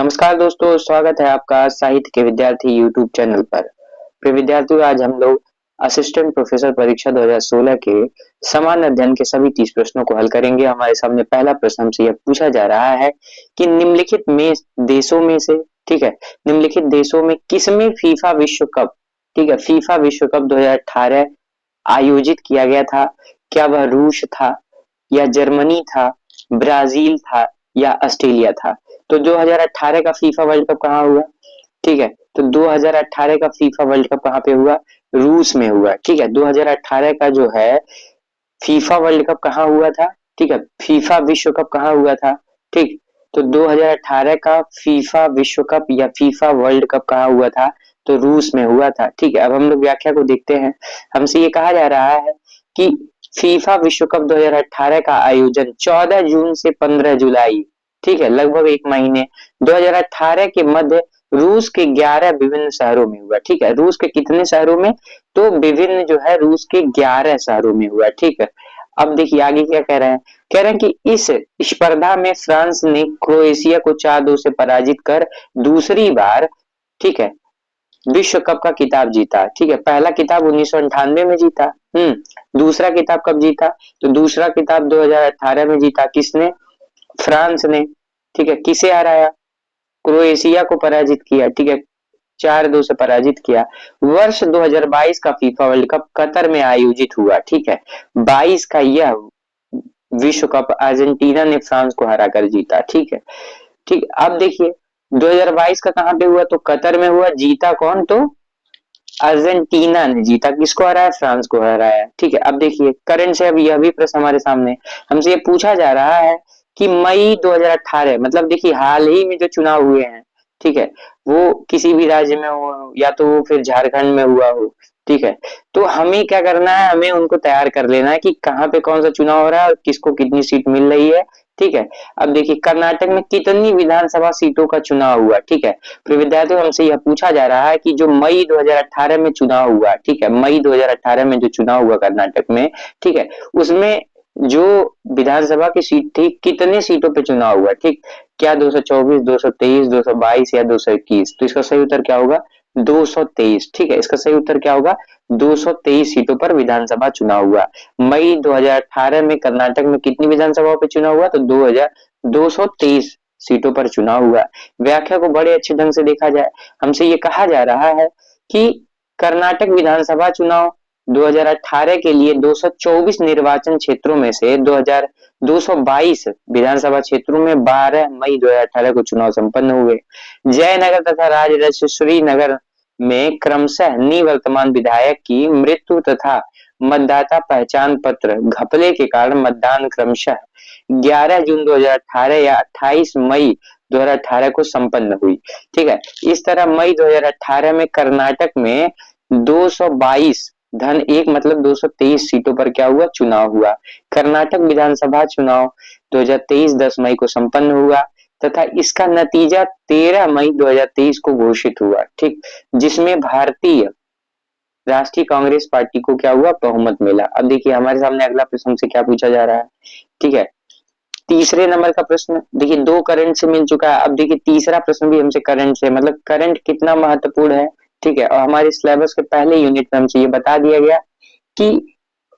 नमस्कार दोस्तों, स्वागत है आपका साहित्य के विद्यार्थी यूट्यूब चैनल पर। प्रिय विद्यार्थियों, आज हम लोग असिस्टेंट प्रोफेसर परीक्षा 2016 के समान अध्ययन के सभी 30 प्रश्नों को हल करेंगे। हमारे सामने पहला प्रश्न हमसे यह पूछा जा रहा है कि निम्नलिखित में देशों में से, ठीक है, निम्नलिखित देशों में किसमें फीफा विश्व कप, ठीक है, फीफा विश्व कप 2018 आयोजित किया गया था? क्या वह रूस था, या जर्मनी था, ब्राजील था, या ऑस्ट्रेलिया था? तो 2018 का फीफा वर्ल्ड कप कहाँ हुआ? ठीक है, तो 2018 का फीफा वर्ल्ड कप कहाँ पे हुआ? रूस में हुआ। ठीक है, 2018 का जो है फीफा वर्ल्ड कप कहाँ हुआ था? ठीक है, फीफा विश्व कप कहाँ हुआ था? ठीक, तो 2018 का फीफा विश्व कप या फीफा वर्ल्ड कप कहाँ हुआ था? तो रूस में हुआ था। ठीक है, अब हम लोग व्याख्या को देखते हैं। हमसे ये कहा जा रहा है कि फीफा विश्व कप 2018 का आयोजन 14 जून से 15 जुलाई, ठीक है, लगभग एक महीने, 2018 के मध्य रूस के 11 विभिन्न शहरों में हुआ। ठीक है, रूस के कितने शहरों में? तो विभिन्न जो है रूस के 11 शहरों में हुआ। ठीक है, अब देखिए आगे क्या कह रहे हैं। कह रहे हैं कि इस स्पर्धा में फ्रांस ने क्रोएशिया को 4-2 से पराजित कर दूसरी बार, ठीक है, विश्व कप का खिताब जीता। ठीक है, पहला खिताब 1998 में जीता। दूसरा खिताब कब जीता? तो दूसरा खिताब 2018 में जीता। किसने? फ्रांस ने। ठीक है, किसे हराया? क्रोएशिया को पराजित किया। ठीक है, 4-2 से पराजित किया। वर्ष 2022 का फीफा वर्ल्ड कप कतर में आयोजित हुआ। ठीक है, 22 का यह विश्व कप अर्जेंटीना ने फ्रांस को हराकर जीता। ठीक है, ठीक, अब देखिए 2022 का कहां पे हुआ? तो कतर में हुआ। जीता कौन? तो अर्जेंटीना ने जीता। किसको हराया? फ्रांस को हराया। ठीक है, अब देखिए करंट से अब यह भी प्रश्न हमारे सामने, हमसे ये पूछा जा रहा है कि मई 2018, मतलब देखिए हाल ही में जो चुनाव हुए हैं, ठीक है, वो किसी भी राज्य में हो या तो वो फिर झारखंड में हुआ हो, ठीक है, तो हमें क्या करना है? हमें उनको तैयार कर लेना है कि कहाँ पे कौन सा चुनाव हो रहा है और किसको कितनी सीट मिल रही है। ठीक है, अब देखिए कर्नाटक में कितनी विधानसभा सीटों का चुनाव हुआ? ठीक है, तो विद्यार्थियों हमसे यह पूछा जा रहा है कि जो मई 2018 में चुनाव हुआ, ठीक है, मई 2018 में जो चुनाव हुआ कर्नाटक में, ठीक है, उसमें जो विधानसभा की सीट थी, कितने सीटों पे चुनाव हुआ? ठीक, क्या 224, 223, 222 या 221? तो इसका सही उत्तर क्या होगा? 223। ठीक है, इसका सही उत्तर क्या होगा? 223 सीटों पर विधानसभा चुनाव हुआ। मई 2018 में कर्नाटक में कितनी विधानसभाओं पे चुनाव हुआ? तो 223 सीटों पर चुनाव हुआ। व्याख्या को बड़े अच्छे ढंग से देखा जाए, हमसे ये कहा जा रहा है कि कर्नाटक विधानसभा चुनाव 2018 के लिए 224 निर्वाचन क्षेत्रों में से 222 विधानसभा क्षेत्रों में 12 मई 2018 को चुनाव संपन्न हुए। जयनगर तथा राजराजेश्वरी नगर में क्रमशः निवर्तमान विधायक की मृत्यु तथा मतदाता पहचान पत्र घपले के कारण मतदान क्रमशः 11 जून 2018 या 28 मई 2018 को संपन्न हुई। ठीक है, इस तरह मई 2018 में कर्नाटक में 222 धन 1 मतलब 223 सीटों पर क्या हुआ? चुनाव हुआ। कर्नाटक विधानसभा चुनाव 2023 10 मई को संपन्न हुआ तथा इसका नतीजा 13 मई 2023 को घोषित हुआ। ठीक, जिसमें भारतीय राष्ट्रीय कांग्रेस पार्टी को क्या हुआ? बहुमत मिला। अब देखिए हमारे सामने अगला प्रश्न हमसे क्या पूछा जा रहा है। ठीक है, तीसरे नंबर का प्रश्न देखिए, दो करंट से मिल चुका है। अब देखिए तीसरा प्रश्न भी हमसे करंट से, मतलब करंट कितना महत्वपूर्ण है। ठीक है, और हमारे सिलेबस के पहले यूनिट में हमसे ये बता दिया गया कि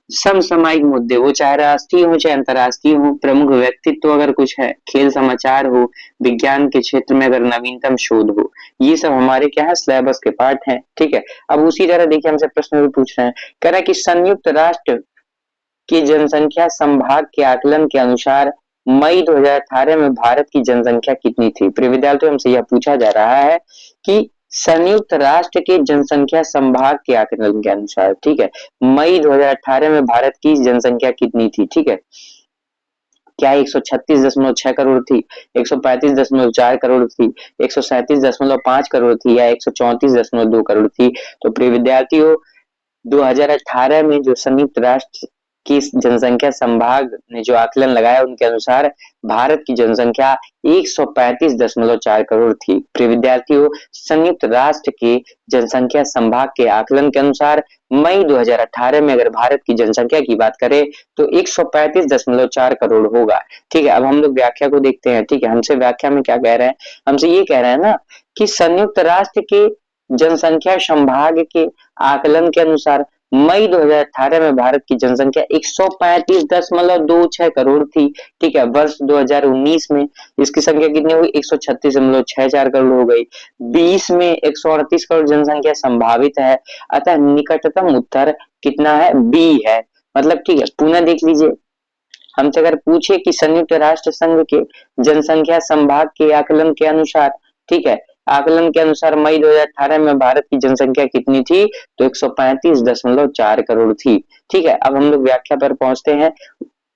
समसामयिक मुद्दे, वो चाहे राष्ट्रीय हो चाहे अंतर्राष्ट्रीय हो, प्रमुख व्यक्तित्व अगर कुछ है, खेल समाचार हो, विज्ञान के क्षेत्र में अगर नवीनतम शोध हो, ये सब हमारे क्या है? सिलेबस के पार्ट हैं। ठीक है, अब उसी तरह देखिए हमसे प्रश्न भी पूछ रहे हैं। कह रहा है कि संयुक्त राष्ट्र की जनसंख्या संभाग के आकलन के अनुसार मई 2018 में भारत की जनसंख्या कितनी थी? प्रिय विद्यार्थियों हमसे यह पूछा जा रहा है कि संयुक्त राष्ट्र के जनसंख्या संभाग के आकलन के अनुसार, ठीक है, मई 2018 में भारत की जनसंख्या कितनी थी? ठीक है, क्या 136.6 करोड़ थी, 135.4 करोड़ थी, 137.5 करोड़ थी, या 134.2 करोड़ थी? तो प्रिय विद्यार्थियों 2018 में जो संयुक्त राष्ट्र कि इस जनसंख्या संभाग ने जो आकलन लगाया उनके अनुसार भारत की जनसंख्या 135.4 करोड़ थी। प्रिय विद्यार्थियों, संयुक्त राष्ट्र के जनसंख्या संभाग के आकलन के अनुसार मई 2018 में अगर भारत की जनसंख्या की बात करें तो 135.4 करोड़ होगा। ठीक है, अब हम लोग व्याख्या को देखते हैं। ठीक है, हमसे व्याख्या में क्या कह रहे हैं, हमसे ये कह रहे हैं ना कि संयुक्त राष्ट्र के जनसंख्या संभाग के आकलन के अनुसार मई 2018 में भारत की जनसंख्या 135.26 करोड़ थी। ठीक है, वर्ष 2019 में इसकी संख्या कितनी हुई, 136.64 करोड़ हो गई। 20 में 138 करोड़ जनसंख्या संभावित है, अतः निकटतम उत्तर कितना है, बी है। मतलब ठीक है, पुनः देख लीजिए, हमसे अगर पूछे कि संयुक्त राष्ट्र संघ के जनसंख्या संभाग के आकलन के अनुसार, ठीक है, आकलन के अनुसार मई 2018 में भारत की जनसंख्या कितनी थी, तो 135.4 करोड़ थी। ठीक है, अब हम लोग व्याख्या पर पहुंचते हैं।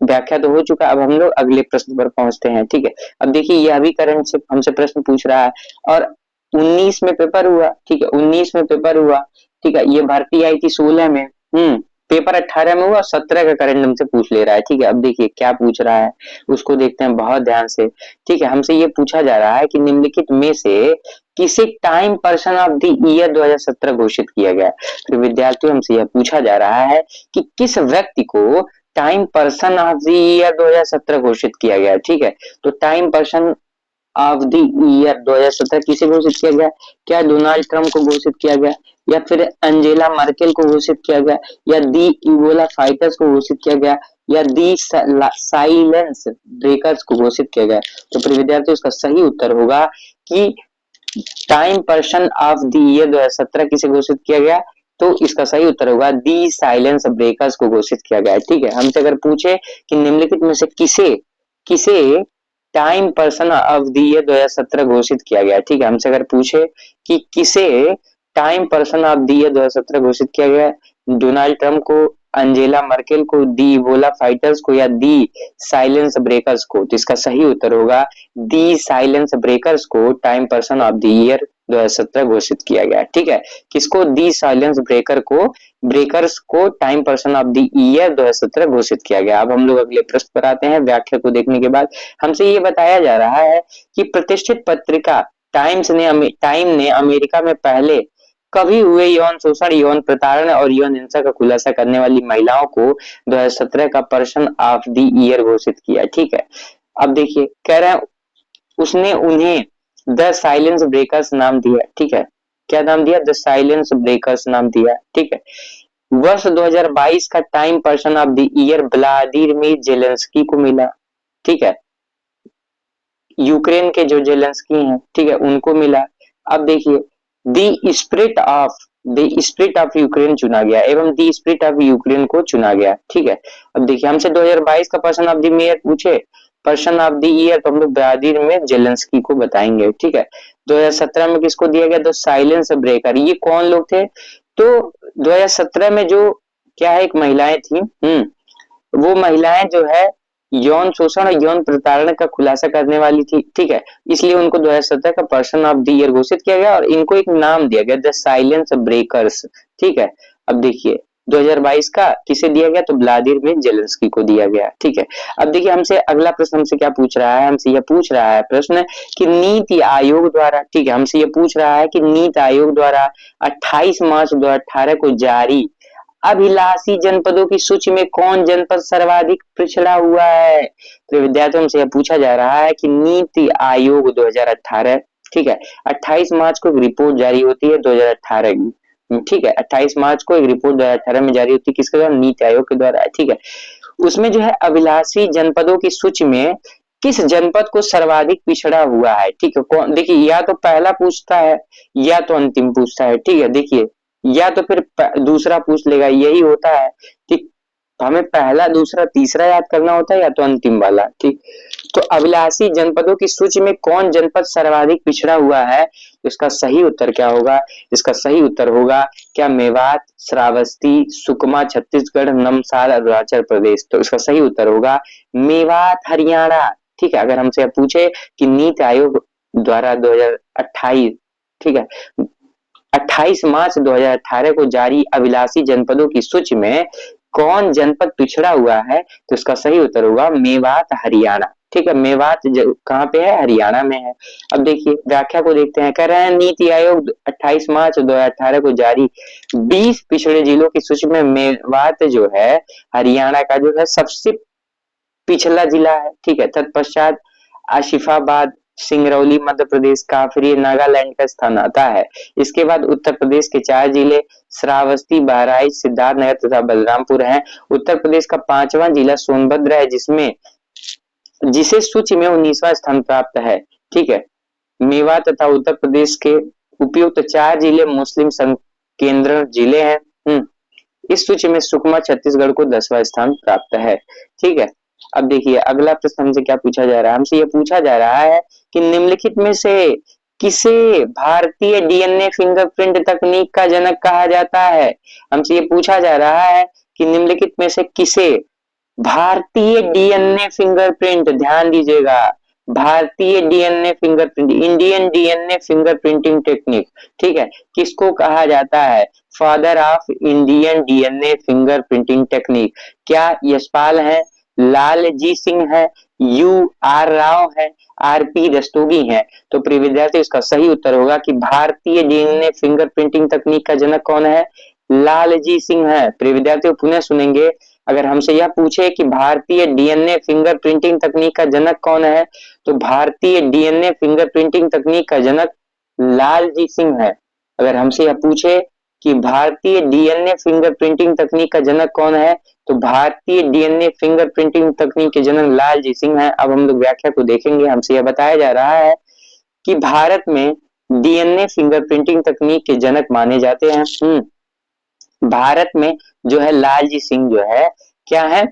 व्याख्या तो हो चुका, अब हम लोग अगले प्रश्न पर पहुंचते हैं। ठीक है, अब देखिए यह भी करंट से हमसे प्रश्न पूछ रहा है और 19 में पेपर हुआ। ठीक है, 19 में पेपर हुआ। ठीक है, ये भर्ती आई थी 16 में। पेपर 18 में हुआ, 17 का करंट हमसे पूछ ले रहा है। ठीक है, अब देखिए क्या पूछ रहा है, उसको देखते हैं बहुत ध्यान से। ठीक है, हमसे ये पूछा जा रहा है कि निम्नलिखित में से किसे time person of the year 2017 घोषित किया गया। तो विद्यार्थियों, हमसे यह पूछा जा रहा है कि किस व्यक्ति को time person of the year 2017 घोषित किया गया। ठीक है, तो time person of the year 2017 किसे घोषित किया गया, क्या डोनाल्ड ट्रंप को घोषित किया गया, या फिर अंजेला मर्केल को घोषित किया गया, या दी इबोला फाइटर्स को घोषित किया गया, या दी साइलेंस ब्रेकर्स को घोषित किया गया। तो प्रिय विद्यार्थियों, इसका सही उत्तर होगा कि time person of the year 2017 किसे घोषित किया गया, तो इसका सही उत्तर होगा दी साइलेंस ब्रेकर्स को घोषित किया गया। ठीक है, हमसे अगर पूछे कि निम्नलिखित में से किसे किसे time person of the year 2017 घोषित किया गया। ठीक है, हमसे अगर पूछे कि किसे time person of the year 2017 घोषित किया गया, डोनाल्ड ट्रंप को, अंजेला मर्केल को, दी इबोला फाइटर्स को, या दी साइलेंस ब्रेकर्स को, तो इसका सही उत्तर होगा दी साइलेंस ब्रेकर्स को time person of the year 2017 घोषित किया गया। ठीक है, किसको, दी साइलेंस ब्रेकर्स को time person of the year 2017 घोषित किया गया। अब हम लोग अगले प्रश्न पर आते हैं। व्याख्या को देखने के बाद हमसे ये बताया जा रहा है कि प्रतिष्ठित पत्रिका टाइम ने अमेरिका में पहले कभी हुए यौन शोषण, यौन प्रताड़ना और यौन हिंसा का खुलासा करने वाली महिलाओं को 2017 का पर्सन ऑफ द ईयर घोषित किया। ठीक है, अब देखिए कह रहे हैं उसने उन्हें द साइलेंस ब्रेकर्स नाम दिया। ठीक है, क्या नाम दिया, द साइलेंस ब्रेकर्स नाम दिया। ठीक है, वर्ष 2022 का time person of the year Vladimir Zelensky को मिला। ठीक है, यूक्रेन के जो जेलेंस्की हैं, ठीक है, उनको मिला। अब देखिए द स्पिरिट ऑफ यूक्रेन चुना गया एवं द स्पिरिट ऑफ यूक्रेन को चुना गया। ठीक है, अब देखिए हमसे 2022 का पर्सन ऑफ द ईयर पूछे, पर्सन ऑफ द ईयर, तो हम लोग ब्राजील में जेलेंस्की को बताएंगे। ठीक है, 2017 में किसको दिया गया, द साइलेंस ब्रेकर, ये कौन लोग थे, तो 2017 में जो क्या है, एक महिलाएं थी, वो महिलाएं जो है यौन शोषण और यौन प्रताड़ना का खुलासा करने वाली थी। ठीक है, इसलिए उनको 2017 का पर्सन ऑफ द ईयर घोषित किया गया और इनको एक नाम दिया गया, द साइलेंस ब्रेकर्स। ठीक है, अब देखिए 2022 का किसे दिया गया, तो व्लादिमीर जेलेंस्की को दिया गया। ठीक है, अब देखिए हमसे अगला प्रश्न हमसे क्या पूछ रहा है, हमसे यह पूछ रहा है प्रश्न कि नीति आयोग द्वारा, ठीक है, हमसे यह पूछ रहा है कि नीति आयोग द्वारा 28 मार्च 2018 को जारी अभिलाषी जनपदों की सूची में कौन जनपद सर्वाधिक पिछड़ा हुआ है। तो विद्यार्थियों से यह पूछा जा रहा है कि नीति आयोग 2018, ठीक है, 28 मार्च को एक रिपोर्ट जारी होती है 2018 की। ठीक है, 28 मार्च को एक रिपोर्ट 2018 में जारी होती है, किसके द्वारा, नीति आयोग के द्वारा। ठीक है, उसमें जो है अभिलाषी जनपदों की सूची में किस जनपद को सर्वाधिक पिछड़ा हुआ है। ठीक है, कौन, देखिए या तो पहला पूछता है या तो अंतिम पूछता है। ठीक है, देखिए या तो फिर दूसरा पूछ लेगा, यही होता है। ठीक, हमें पहला दूसरा तीसरा याद करना होता है या तो अंतिम वाला। ठीक, तो अभिलाषी जनपदों की सूची में कौन जनपद सर्वाधिक पिछड़ा हुआ है, तो इसका सही उत्तर क्या होगा, इसका सही उत्तर होगा क्या, मेवात, श्रावस्ती, सुकमा छत्तीसगढ़, नमसाल अरुणाचल प्रदेश। तो इसका सही उत्तर होगा मेवात हरियाणा। ठीक है, अगर हमसे पूछे कि नीति आयोग द्वारा 2028, ठीक है, 28 मार्च 2018 को जारी अभिलाषी जनपदों की सूची में कौन जनपद पिछड़ा हुआ है? तो इसका सही उत्तर होगा मेवात हरियाणा। ठीक है, मेवात कहाँ पे है? हरियाणा में है। अब देखिए व्याख्या को देखते हैं, कह रहे हैं नीति आयोग 28 मार्च 2018 को जारी 20 पिछड़े जिलों की सूची में मेवात जो है हरियाणा का जो है सबसे पिछला जिला है। ठीक है, तत्पश्चात आशिफाबाद, सिंगरौली मध्य प्रदेश का, फिर ये नागालैंड का स्थान आता है। इसके बाद उत्तर प्रदेश के 4 जिले श्रावस्ती, बहराइच, सिद्धार्थनगर तथा बलरामपुर हैं। उत्तर प्रदेश का 5वां जिला सोनभद्र है जिसमें जिसे सूची में 19वां स्थान प्राप्त है। ठीक है, मेवा तथा उत्तर प्रदेश के उपयुक्त 4 जिले मुस्लिम केंद्र जिले हैं। इस सूची में सुकमा छत्तीसगढ़ को 10वां स्थान प्राप्त है। ठीक है, अब देखिए अगला प्रश्न हमसे क्या पूछा जा रहा है? हमसे ये पूछा जा रहा है कि निम्नलिखित में से किसे भारतीय डीएनए फिंगरप्रिंट तकनीक का जनक कहा जाता है? हमसे ये पूछा जा रहा है कि निम्नलिखित में से किसे भारतीय डीएनए फिंगरप्रिंट, ध्यान दीजिएगा, भारतीय DNA fingerprint, Indian DNA fingerprinting technique, ठीक है, किसको कहा जाता है? Father of Indian DNA fingerprinting technique. क्या यशपाल है, लालजी सिंह है, यू आर राव है, आरपी रस्तोगी है? तो प्रिय विद्यार्थी इसका सही उत्तर होगा कि भारतीय डीएनए फिंगरप्रिंटिंग तकनीक का जनक कौन है? लालजी सिंह है। प्रिय विद्यार्थियों पुनः सुनेंगे, अगर हमसे यह पूछे कि भारतीय डीएनए फिंगर प्रिंटिंग तकनीक का जनक कौन है, तो भारतीय डीएनए फिंगर प्रिंटिंग तकनीक का जनक लालजी सिंह है। अगर हमसे यह पूछे कि भारतीय डीएनए फिंगर प्रिंटिंग तकनीक का जनक कौन है, तो भारतीय डीएनए फिंगर प्रिंटिंग तकनीक के जनक लालजी सिंह है। अब हम लोग व्याख्या को देखेंगे। हमसे यह बताया जा रहा है कि भारत में डीएनए फिंगर प्रिंटिंग तकनीक के जनक माने जाते हैं। भारत में जो है लालजी सिंह जो है क्या है?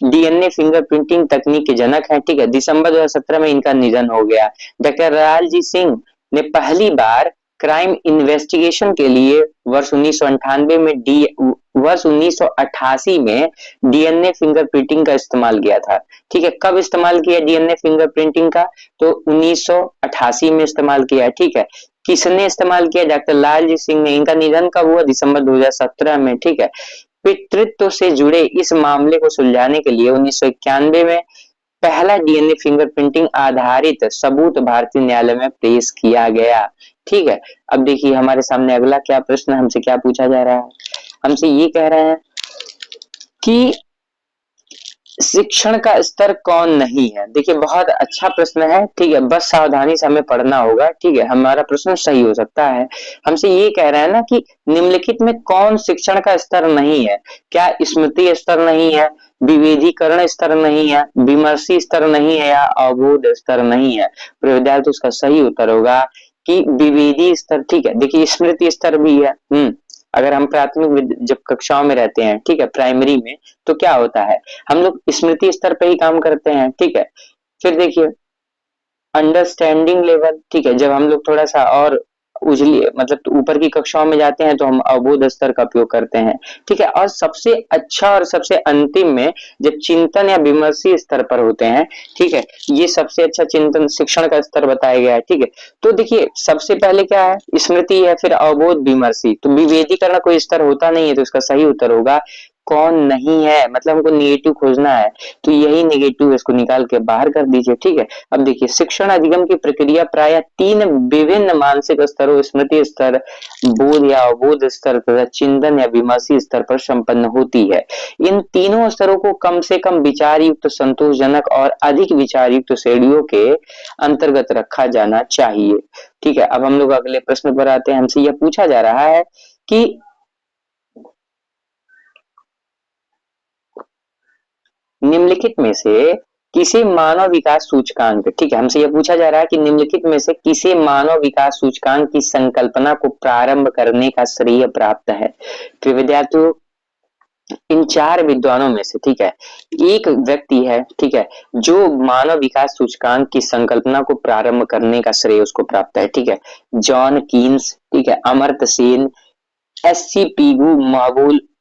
डीएनए फिंगरप्रिंटिंग तकनीक के जनक है। ठीक है, दिसंबर 2017 में इनका निधन हो गया। डॉक्टर लालजी सिंह ने पहली बार क्राइम इन्वेस्टिगेशन के लिए वर्ष 1998 में वर्ष 1988 में डीएनए फिंगरप्रिंटिंग का इस्तेमाल किया था। ठीक है, कब इस्तेमाल किया डीएनए फिंगरप्रिंटिंग का? तो 1988 में इस्तेमाल किया। ठीक है, किसने इस्तेमाल किया? डॉक्टर लालजी सिंह ने। इनका निधन कब हुआ? दिसंबर 2017 में। ठीक है, पितृत्व से जुड़े इस मामले को सुलझाने के लिए 1991 में पहला डीएनए फिंगरप्रिंटिंग आधारित सबूत भारतीय न्यायालय में पेश किया गया। ठीक है, अब देखिए हमारे सामने अगला क्या प्रश्न हमसे क्या पूछा जा रहा है? हमसे ये कह रहे हैं कि शिक्षण का स्तर कौन नहीं है? देखिए बहुत अच्छा प्रश्न है। ठीक है, बस सावधानी से हमें पढ़ना होगा। ठीक है, हमारा प्रश्न सही हो सकता है। हमसे ये कह रहे हैं ना कि निम्नलिखित में कौन शिक्षण का स्तर नहीं है? क्या स्मृति स्तर नहीं है, विभेदीकरण स्तर नहीं है, विमर्शी स्तर नहीं है, या अवबोध स्तर नहीं है? तो विद्यार्थी उसका सही उत्तर होगा कि विभेदी स्तर। ठीक है, देखिए स्मृति स्तर भी है। अगर हम प्राथमिक जब कक्षाओं में रहते हैं, ठीक है, प्राइमरी में, तो क्या होता है हम लोग स्मृति स्तर पे ही काम करते हैं। ठीक है, फिर देखिए अंडरस्टैंडिंग लेवल। ठीक है, जब हम लोग थोड़ा सा और उजली मतलब ऊपर की कक्षाओं में जाते हैं तो हम अवबोध स्तर का उपयोग करते हैं। ठीक है, और सबसे अच्छा और सबसे अंतिम में जब चिंतन या विमर्शी स्तर पर होते हैं, ठीक है, ये सबसे अच्छा चिंतन शिक्षण का स्तर बताया गया है। ठीक है, तो देखिए सबसे पहले क्या है? स्मृति है, फिर अवबोध, विमर्शी। तो विभेदीकरण कोई स्तर होता नहीं है, तो इसका सही उत्तर होगा कौन नहीं है, मतलब हमको नेगेटिव खोजना है, तो यही नेगेटिव, इसको निकाल के बाहर कर दीजिए। ठीक है, अब देखिए शिक्षण अधिगम की प्रक्रिया प्रायः 3 विभिन्न मानसिक स्तरों स्मृति स्तर, बोध या अवबोध स्तर तथा चिंतन या विमर्शी स्तर पर संपन्न होती है। इन तीनों स्तरों को कम से कम विचार युक्त, संतोषजनक और अधिक विचार युक्त श्रेणियों के अंतर्गत रखा जाना चाहिए। ठीक है, अब हम लोग अगले प्रश्न पर आते हैं। हमसे यह पूछा जा रहा है कि निम्नलिखित में से किसे मानव विकास सूचकांक, ठीक है, हमसे यह पूछा जा रहा है कि निम्नलिखित में से किसे मानव विकास सूचकांक की संकल्पना को प्रारंभ करने का श्रेय प्राप्त है? तो विद्यार्थियों इन 4 विद्वानों में से, ठीक है, एक व्यक्ति है, ठीक है, जो मानव विकास सूचकांक की संकल्पना को प्रारंभ करने का श्रेय उसको प्राप्त है। ठीक है, जॉन कीन्स, ठीक है, Amartya Sen, S C Pigou,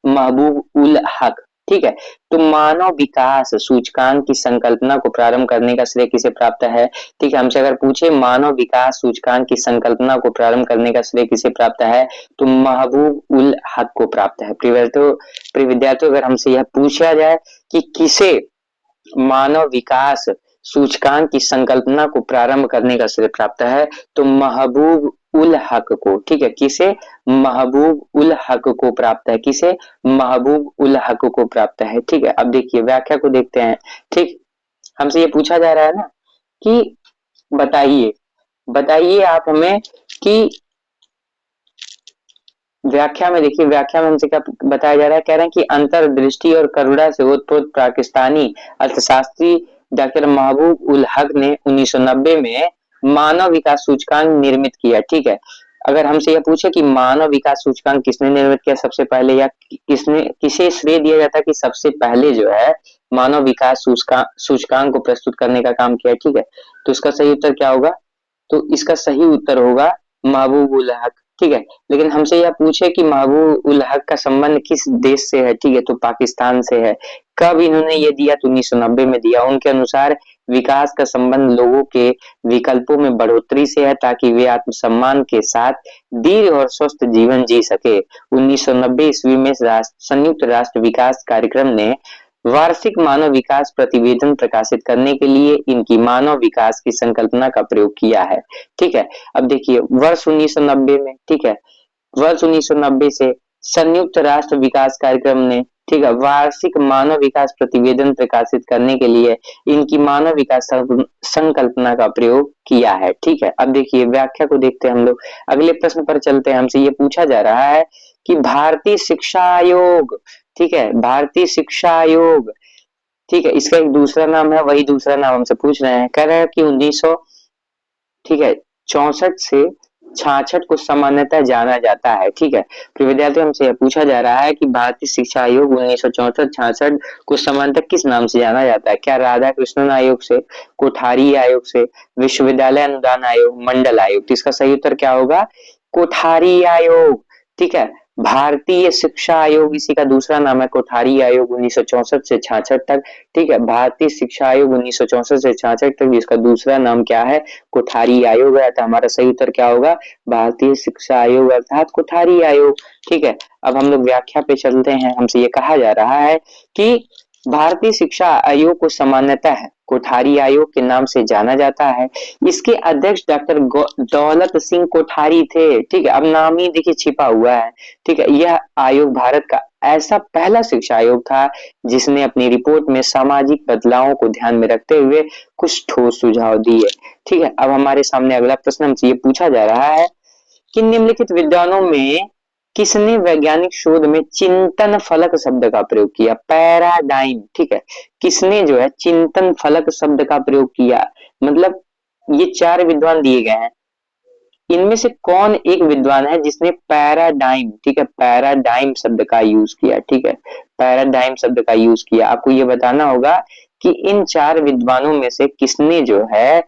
Mahbub ul हक, ठीक है। तो मानव विकास सूचकांक की संकल्पना को प्रारंभ करने का श्रेय किसे प्राप्त है? ठीक है, हमसे अगर पूछे मानव विकास सूचकांक की संकल्पना को प्रारंभ करने का श्रेय किसे प्राप्त है, तो महबूब उल हक को प्राप्त है। प्रिय विद्यार्थियों, अगर हमसे यह पूछा जाए कि किसे मानव विकास सूचकांक की संकल्पना को प्रारंभ करने का श्रेय प्राप्त है, तो महबूब उल हक को। ठीक है, किसे? महबूब उल हक को प्राप्त है। किसे? महबूब उल हक को प्राप्त है। ठीक है, अब देखिए व्याख्या को देखते हैं। ठीक, हमसे ये पूछा जा रहा है ना कि बताइए बताइए आप हमें कि व्याख्या में, देखिए व्याख्या में हमसे क्या बताया जा रहा है, कह रहे हैं कि अंतर्दृष्टि और करुणा से ओतप्रोत पाकिस्तानी अर्थशास्त्री डॉक्टर महबूब उल हक ने 1990 में मानव विकास सूचकांक निर्मित किया। ठीक है, अगर हमसे यह पूछे कि मानव विकास सूचकांक किसने निर्मित किया सबसे पहले, या किसे श्रेय दिया जाता है कि सबसे पहले जो है मानव विकास सूचकांक को प्रस्तुत करने का काम किया। ठीक है, तो इसका सही उत्तर क्या होगा? तो इसका सही उत्तर होगा महबूब उल हक। ठीक है, लेकिन हमसे यह पूछे कि महबूब उल हक का संबंध किस देश से है, ठीक है, तो पाकिस्तान से है। कब इन्होंने ये दिया? तो 1990 में दिया। उनके अनुसार विकास का संबंध लोगों के विकल्पों में बढ़ोतरी से है, ताकि वे आत्मसम्मान के साथ दीर्घ और स्वस्थ जीवन जी सके। 1990 ईस्वी में संयुक्त राष्ट्र विकास कार्यक्रम ने वार्षिक मानव विकास प्रतिवेदन प्रकाशित करने के लिए इनकी मानव विकास की संकल्पना का प्रयोग किया है। ठीक है, अब देखिए वर्ष 1990 में, ठीक है, वर्ष 1990 से संयुक्त राष्ट्र विकास कार्यक्रम ने, ठीक है, वार्षिक मानव विकास प्रतिवेदन प्रकाशित करने के लिए इनकी मानव विकास संकल्पना का प्रयोग किया है। ठीक है, अब देखिए व्याख्या को देखते हैं हम लोग। अगले प्रश्न पर चलते हैं। हमसे ये पूछा जा रहा है कि भारतीय शिक्षा आयोग, ठीक है, भारतीय शिक्षा आयोग, ठीक है, इसका एक दूसरा नाम है, वही दूसरा नाम हमसे पूछ रहे हैं। कह रहे हैं कि 1900, ठीक है, 64 से 66 को सामान्यतः जाना जाता है। ठीक है, तो विद्यार्थियों हमसे यह पूछा जा रहा है कि भारतीय शिक्षा आयोग 1964-66 को सामान्यतः किस नाम से जाना जाता है? क्या राधा कृष्णन आयोग से, कोठारी आयोग से, विश्वविद्यालय अनुदान आयोग, मंडल आयोग? तो इसका सही उत्तर क्या होगा? कोठारी आयोग। ठीक है, भारतीय शिक्षा आयोग इसी का दूसरा नाम है, कोठारी आयोग, 1964 से 66 तक। ठीक है, भारतीय शिक्षा आयोग 1964 से 66 तक, जिसका दूसरा नाम क्या है? कोठारी आयोग है। तो हमारा सही उत्तर क्या होगा? भारतीय शिक्षा आयोग अर्थात कोठारी आयोग। ठीक है, अब हम लोग व्याख्या पे चलते हैं। हमसे ये कहा जा रहा है कि भारतीय शिक्षा आयोग को सामान्यतः कोठारी आयोग के नाम से जाना जाता है। इसके अध्यक्ष डॉक्टर दौलत सिंह कोठारी थे। ठीक है, अब नाम ही देखिए छिपा हुआ है। ठीक है, यह आयोग भारत का ऐसा पहला शिक्षा आयोग था जिसने अपनी रिपोर्ट में सामाजिक बदलावों को ध्यान में रखते हुए कुछ ठोस सुझाव दिए। ठीक है, अब हमारे सामने अगला प्रश्न हमसे ये पूछा जा रहा है कि निम्नलिखित विद्वानों में किसने वैज्ञानिक शोध में चिंतन फलक शब्द का प्रयोग किया? पैराडाइम। ठीक है, किसने जो है चिंतन फलक शब्द का प्रयोग किया? मतलब ये चार विद्वान दिए गए हैं, इनमें से कौन एक विद्वान है जिसने पैराडाइम, ठीक है, पैराडाइम शब्द का यूज किया? ठीक है, पैराडाइम शब्द का यूज किया। आपको ये बताना होगा कि इन चार विद्वानों में से किसने जो है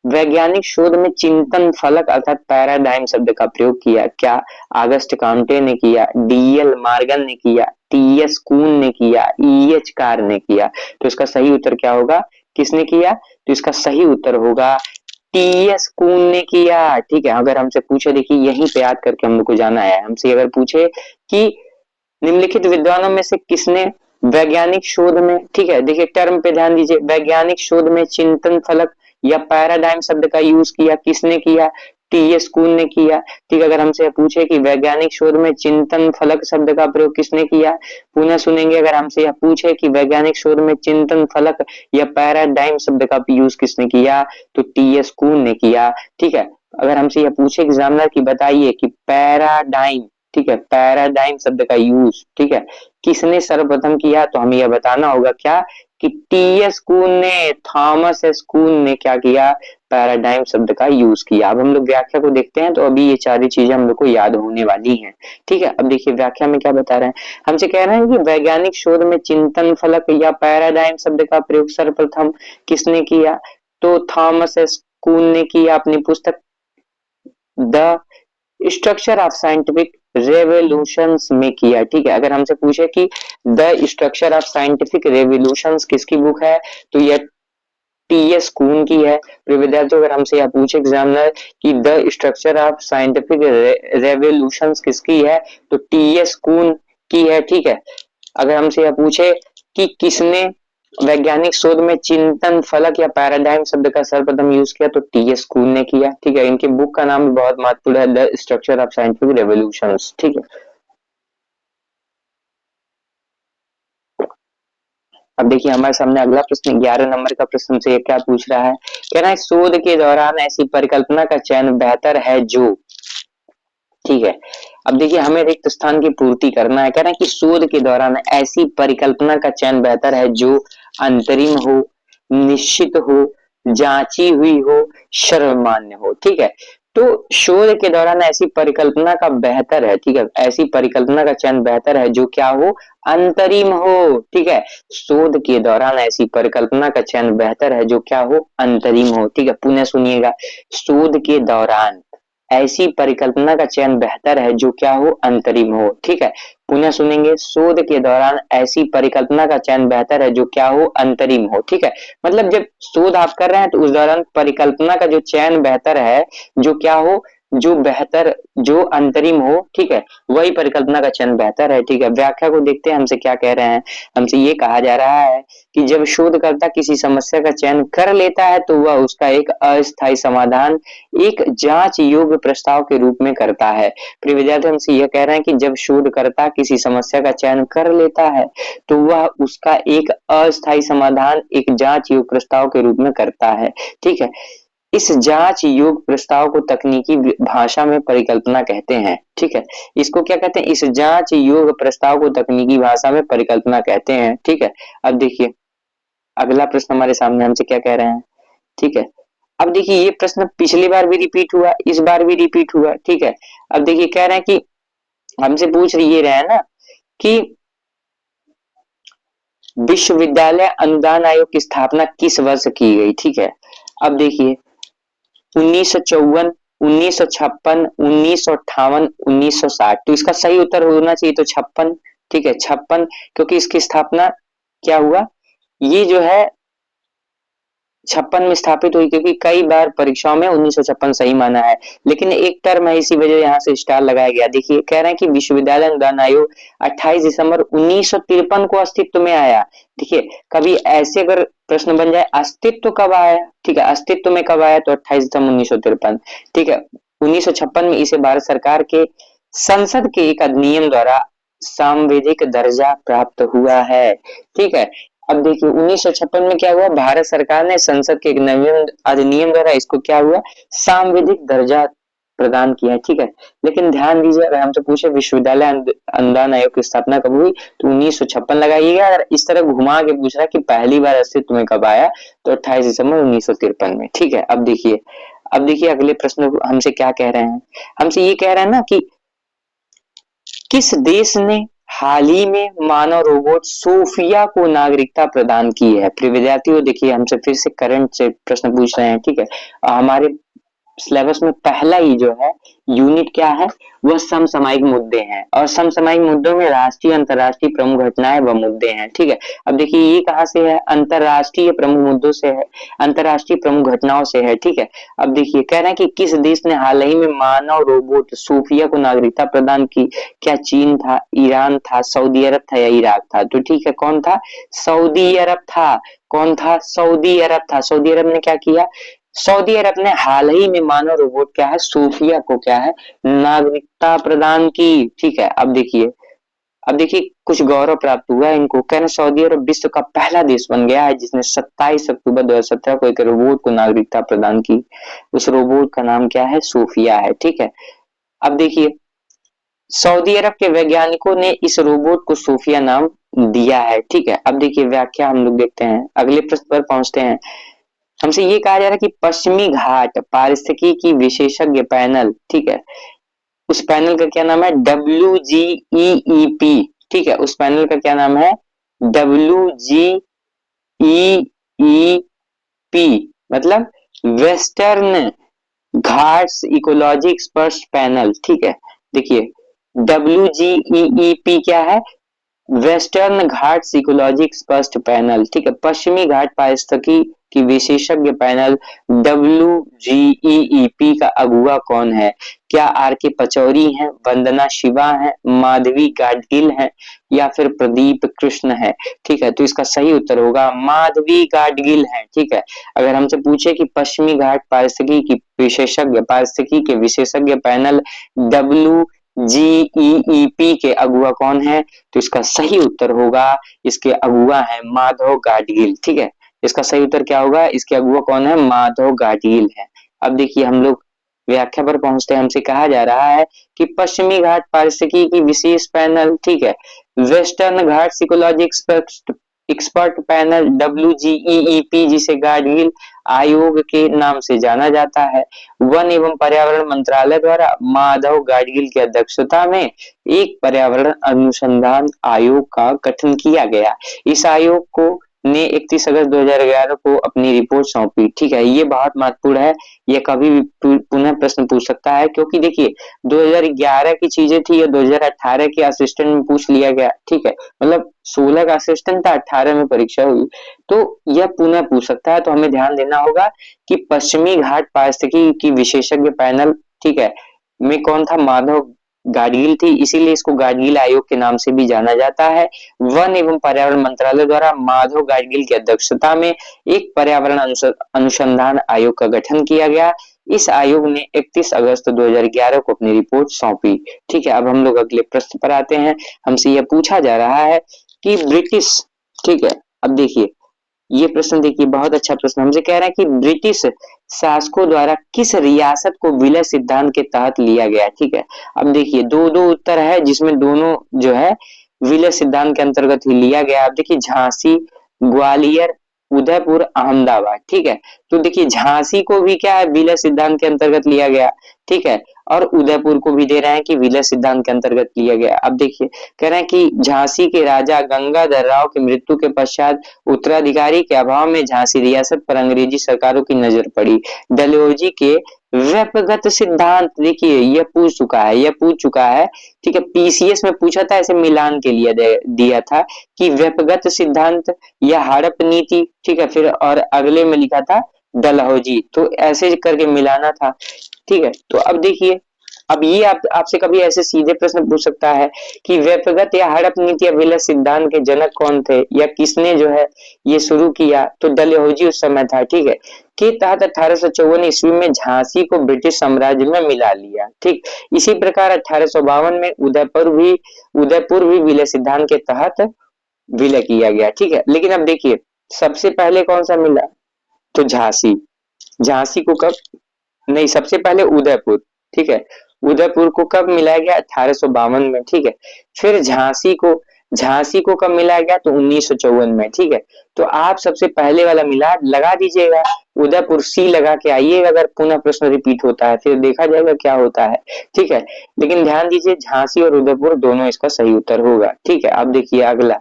वैज्ञानिक शोध में चिंतन फलक अर्थात पैराडाइम शब्द का प्रयोग किया? क्या ऑगस्ट कांटे ने किया, डीएल मॉर्गन ने किया, टीएस कून ने किया, ईएच कार ने किया? तो इसका सही उत्तर क्या होगा? किसने किया? तो इसका सही उत्तर होगा टीएस कून ने किया। ठीक है, अगर हमसे पूछे, देखिए यहीं पे याद करके हम लोग को जाना है। हमसे अगर पूछे कि निम्नलिखित विद्वानों में से किसने वैज्ञानिक शोध में, ठीक है, देखिए टर्म पे ध्यान दीजिए, वैज्ञानिक शोध में चिंतन फलक या पैराडाइम शब्द का यूज किया, किसने किया? टीएस कून ने किया। ठीक, अगर हमसे पूछे कि वैज्ञानिक शोध में चिंतन फलक शब्द का प्रयोग किसने किया, पुनः सुनेंगे, अगर हमसे यह पूछे कि वैज्ञानिक शोध में चिंतन फलक या पैराडाइम शब्द का यूज किसने किया, तो टीएस कून ने किया। ठीक है, अगर हमसे यह पूछे एग्जामिनर की बताइए कि पैराडाइम, ठीक है, पैराडाइम शब्द का यूज, ठीक है, किसने सर्वप्रथम किया, तो हमें यह बताना होगा क्या कि टीएस कून ने, थॉमस एस कून ने क्या किया? पैराडाइम शब्द का यूज किया। अब हम लोग व्याख्या को देखते हैं, तो अभी ये सारी चीजें हम लोग को याद होने वाली हैं। ठीक है, अब देखिए व्याख्या में क्या बता रहे हैं। हमसे कह रहे हैं कि वैज्ञानिक शोध में चिंतन फलक या पैराडाइम शब्द का प्रयोग सर्वप्रथम किसने किया? तो थॉमस एस कून ने किया अपनी पुस्तक the structure of scientific revolutions में किया। ठीक है, अगर हमसे पूछे कि the structure of scientific revolutions किसकी बुक है, तो यह टीएस कून की है। फिर विद्यार्थियों अगर हमसे यह पूछे एग्जामिनर कि the structure of scientific revolutions किसकी है, तो टीएस कून की है। ठीक है, अगर हमसे यह पूछे कि किसने वैज्ञानिक शोध में चिंतन फलक या पैराडाइम शब्द का सर्वप्रथम यूज किया, तो टीएस कून ने किया। ठीक है, इनके बुक का नाम भी बहुत महत्वपूर्ण है, the structure of scientific revolutions. ठीक है, अब देखिए हमारे सामने अगला प्रश्न 11 नंबर का प्रश्न से क्या पूछ रहा है, कह रहा है शोध के दौरान ऐसी परिकल्पना का चयन बेहतर है जो। ठीक है, अब देखिए हमें रिक्त स्थान की पूर्ति करना है। कह रहे हैं कि शोध के दौरान ऐसी परिकल्पना का चयन बेहतर है जो अंतरिम हो, निश्चित हो, जांची हुई हो, सर्वमान्य हो। ठीक है, तो शोध के दौरान ऐसी परिकल्पना का बेहतर है। ठीक है, ऐसी परिकल्पना का चयन बेहतर है जो क्या हो, अंतरिम हो। ठीक है, शोध के दौरान ऐसी परिकल्पना का चयन बेहतर है जो क्या हो, अंतरिम हो। ठीक है, पुनः सुनिएगा, शोध के दौरान ऐसी परिकल्पना का चयन बेहतर है जो क्या हो, अंतरिम हो। ठीक है, पुनः सुनेंगे, शोध के दौरान ऐसी परिकल्पना का चयन बेहतर है जो क्या हो, अंतरिम हो। ठीक है, मतलब जब शोध आप कर रहे हैं तो उस दौरान परिकल्पना का जो चयन बेहतर है, जो क्या हो, जो बेहतर, जो अंतरिम हो। ठीक है, वही परिकल्पना का चयन बेहतर है। ठीक है, व्याख्या को देखते हैं हमसे क्या कह रहे हैं। हमसे ये कहा जा रहा है कि जब शोधकर्ता किसी समस्या का चयन कर लेता है तो वह उसका एक अस्थायी समाधान एक जांच योग्य प्रस्ताव के रूप में करता है। प्रिय विद्यार्थी हमसे यह कह रहे हैं कि जब शोधकर्ता किसी समस्या का चयन कर लेता है तो वह उसका एक अस्थायी समाधान एक जांच योग्य प्रस्ताव के रूप में करता है। ठीक है, इस जांच योग्य प्रस्ताव को तकनीकी भाषा में परिकल्पना कहते हैं। ठीक है, इसको क्या कहते हैं, इस जांच योग्य प्रस्ताव को तकनीकी भाषा में परिकल्पना कहते हैं। ठीक है, अब देखिए अगला प्रश्न हमारे सामने हमसे क्या कह रहे हैं। ठीक है, अब देखिए ये प्रश्न पिछली बार भी रिपीट हुआ, इस बार भी रिपीट हुआ। ठीक है, अब देखिए कह रहे हैं कि हमसे पूछ ये रहे हैं ना कि विश्वविद्यालय अनुदान आयोग की स्थापना किस वर्ष की गई। ठीक है, अब देखिए 1954, 1956, 1958, 1960, तो इसका सही उत्तर होना चाहिए तो 56। ठीक है, 56, क्योंकि इसकी स्थापना क्या हुआ, ये जो है 56 में स्थापित हुई, क्योंकि कई बार परीक्षाओं में 1956 सही माना है, लेकिन एक टर्म है इसी वजह यहाँ से स्टार लगाया गया। देखिए कह रहे हैं कि विश्वविद्यालय अनुदान आयोग 28 दिसंबर 1953 को अस्तित्व में आया। देखिए कभी ऐसे अगर प्रश्न बन जाए अस्तित्व कब आया, ठीक है, अस्तित्व में कब आया, तो 28 दिसंबर 1953। ठीक है, 1956 में इसे भारत सरकार के संसद के एक अधिनियम द्वारा सांविधिक दर्जा प्राप्त हुआ है। ठीक है, अब देखिए 1956 में क्या हुआ, भारत सरकार ने संसद के एक नवीन अधिनियम द्वारा इसको क्या हुआ, सांविधिक दर्जा प्रदान किया है। ठीक है, लेकिन ध्यान दीजिए अगर हमसे पूछे विश्वविद्यालय अनुदान आयोग की स्थापना कब हुई, तो 1956 लगाइएगा। अगर इस तरह घुमा के पूछ रहा है कि पहली बार अस्तित्व में कब आया, तो 28 दिसंबर 1953 में। ठीक है, अब देखिए अगले प्रश्न हमसे क्या कह रहे हैं, हमसे ये कह रहे हैं ना कि किस देश ने हाल ही में मानव रोबोट सोफिया को नागरिकता प्रदान की है। प्रिय विद्यार्थियों देखिए हमसे फिर से करंट से प्रश्न पूछ रहे हैं। ठीक है, हमारे सिलेबस में पहला ही जो है यूनिट क्या है, वह समसामयिक मुद्दे हैं, और समसामयिक मुद्दों में राष्ट्रीय अंतर्राष्ट्रीय प्रमुख घटनाएं व मुद्दे हैं। ठीक है, अब देखिए ये कहाँ से है, अंतर्राष्ट्रीय प्रमुख मुद्दों से है, अंतर्राष्ट्रीय प्रमुख घटनाओं से है। ठीक है, अब देखिए कह रहे हैं कि किस देश ने हाल ही में मानव रोबोट सोफिया को नागरिकता प्रदान की, क्या चीन था, ईरान था, सऊदी अरब था या इराक था, तो ठीक है कौन था, सऊदी अरब था। कौन था, सऊदी अरब था। सऊदी अरब ने क्या किया, सऊदी अरब ने हाल ही में मानव रोबोट क्या है, सोफिया को क्या है, नागरिकता प्रदान की। ठीक है, अब देखिए कुछ गौरव प्राप्त हुआ है इनको। कहना सऊदी अरब विश्व का पहला देश बन गया है जिसने 27 अक्टूबर 2017 को एक रोबोट को नागरिकता प्रदान की। उस रोबोट का नाम क्या है, सोफिया है। ठीक है, अब देखिए सऊदी अरब के वैज्ञानिकों ने इस रोबोट को सोफिया नाम दिया है। ठीक है, अब देखिए व्याख्या हम लोग देखते हैं, अगले प्रश्न पर पहुंचते हैं। हमसे ये कहा जा रहा है कि पश्चिमी घाट पारिस्थितिकी की विशेषज्ञ पैनल, ठीक है, उस पैनल का क्या नाम है, WGEEP। ठीक है, उस पैनल का क्या नाम है, WGEEP, मतलब western Ghats ecology expert panel. ठीक है, देखिए WGEEP क्या है? वेस्टर्न घाट इकोलॉजिक स्पष्ट पैनल, ठीक है, पश्चिमी घाट पारिस्थितिकी की विशेषज्ञ पैनल WGEEP का अगुवा कौन है? क्या आर के पचौरी हैं, वंदना शिवा है, माधवी गाडगिल है या फिर प्रदीप कृष्ण है? ठीक है, तो इसका सही उत्तर होगा माधवी गाडगिल है। ठीक है, अगर हमसे पूछे कि पश्चिमी घाट पारिस्थितिकी के विशेषज्ञ पैनल WGEEP के अगुवा कौन है, तो इसका सही उत्तर होगा, इसके अगुवा है माधव गाडगिल। ठीक है, इसका सही उत्तर क्या होगा? इसके अगुवा कौन है? माधव गाडगिल है। अब देखिए हम लोग व्याख्या पर पहुंचते हैं। हमसे कहा जा रहा है कि पश्चिमी घाट पारिस्थितिकी की विशेष पैनल, ठीक है, वेस्टर्न घाट इकोलॉजी एक्सपर्ट पैनल WGEEP, जिसे गाडगिल आयोग के नाम से जाना जाता है, वन एवं पर्यावरण मंत्रालय द्वारा माधव गाडगिल की अध्यक्षता में एक पर्यावरण अनुसंधान आयोग का गठन किया गया। इस आयोग को ने 31 अगस्त 2011 को अपनी रिपोर्ट सौंपी। ठीक है, ये बहुत महत्वपूर्ण है, ये कभी भी पुनः प्रश्न पूछ सकता है, क्योंकि देखिए 2011 की चीजें थी, ये 2018 के असिस्टेंट में पूछ लिया गया। ठीक है, मतलब 16 का असिस्टेंट था, 18 में परीक्षा हुई, तो यह पुनः पूछ सकता है। तो हमें ध्यान देना होगा कि पश्चिमी घाट पारिस्थितिकी की विशेषज्ञ पैनल, ठीक है, में कौन था? माधव गाडगिल थी, इसीलिए इसको गाडगिल आयोग के नाम से भी जाना जाता है। वन एवं पर्यावरण मंत्रालय द्वारा माधव गाडगिल की अध्यक्षता में एक पर्यावरण अनुसंधान आयोग का गठन किया गया। इस आयोग ने 31 अगस्त 2011 को अपनी रिपोर्ट सौंपी। ठीक है, अब हम लोग अगले प्रश्न पर आते हैं। हमसे यह पूछा जा रहा है कि ब्रिटिश, ठीक है, अब देखिए ये प्रश्न, देखिए बहुत अच्छा प्रश्न, हमसे कह रहा है कि ब्रिटिश शासकों द्वारा किस रियासत को विलय सिद्धांत के तहत लिया गया? ठीक है, अब देखिए दो दो उत्तर है, जिसमें दोनों जो है विलय सिद्धांत के अंतर्गत ही लिया गया। अब देखिए झांसी, ग्वालियर, उदयपुर, अहमदाबाद। ठीक है, तो देखिए झांसी को भी क्या है? विलय सिद्धांत के अंतर्गत लिया गया। ठीक है, और उदयपुर को भी दे रहे हैं कि विलय सिद्धांत के अंतर्गत लिया गया। अब देखिए कह रहे हैं कि झांसी के राजा गंगाधर राव की मृत्यु के पश्चात उत्तराधिकारी के अभाव में झांसी रियासत पर अंग्रेजी सरकारों की नजर पड़ी। डलहौजी के व्यपगत सिद्धांत, देखिए यह पूछ चुका है। ठीक है, पीसीएस में पूछा था, ऐसे मिलान के लिए दिया था कि व्यपगत सिद्धांत या हड़प नीति। ठीक है, फिर और अगले में लिखा था डलहौजी, तो ऐसे करके मिलाना था। ठीक है, तो अब देखिए, अब ये आपसे कभी ऐसे सीधे प्रश्न पूछ सकता है कि व्यक्तिगत या हड़प नीति या विलय सिद्धांत के जनक कौन थे, या किसने जो है ये शुरू किया? तो डलहौजी उस समय था। ठीक है, के तहत 1854 ईस्वी में झांसी को ब्रिटिश साम्राज्य में मिला लिया। ठीक, इसी प्रकार 1852 में उदयपुर भी विलय सिद्धांत के तहत विलय किया गया। ठीक है, लेकिन अब देखिए सबसे पहले कौन सा मिला? तो झांसी। झांसी को कब? नहीं, सबसे पहले उदयपुर। ठीक है, उदयपुर को कब मिलाया गया? 1852 में। ठीक है, फिर झांसी को कब मिलाया गया? तो 1954 में। ठीक है, तो आप सबसे पहले वाला मिला लगा दीजिएगा, उदयपुर सी लगा के आइएगा। अगर पुनः प्रश्न रिपीट होता है फिर देखा जाएगा क्या होता है। ठीक है, लेकिन ध्यान दीजिए झांसी और उदयपुर दोनों इसका सही उत्तर होगा। ठीक है, अब देखिए अगला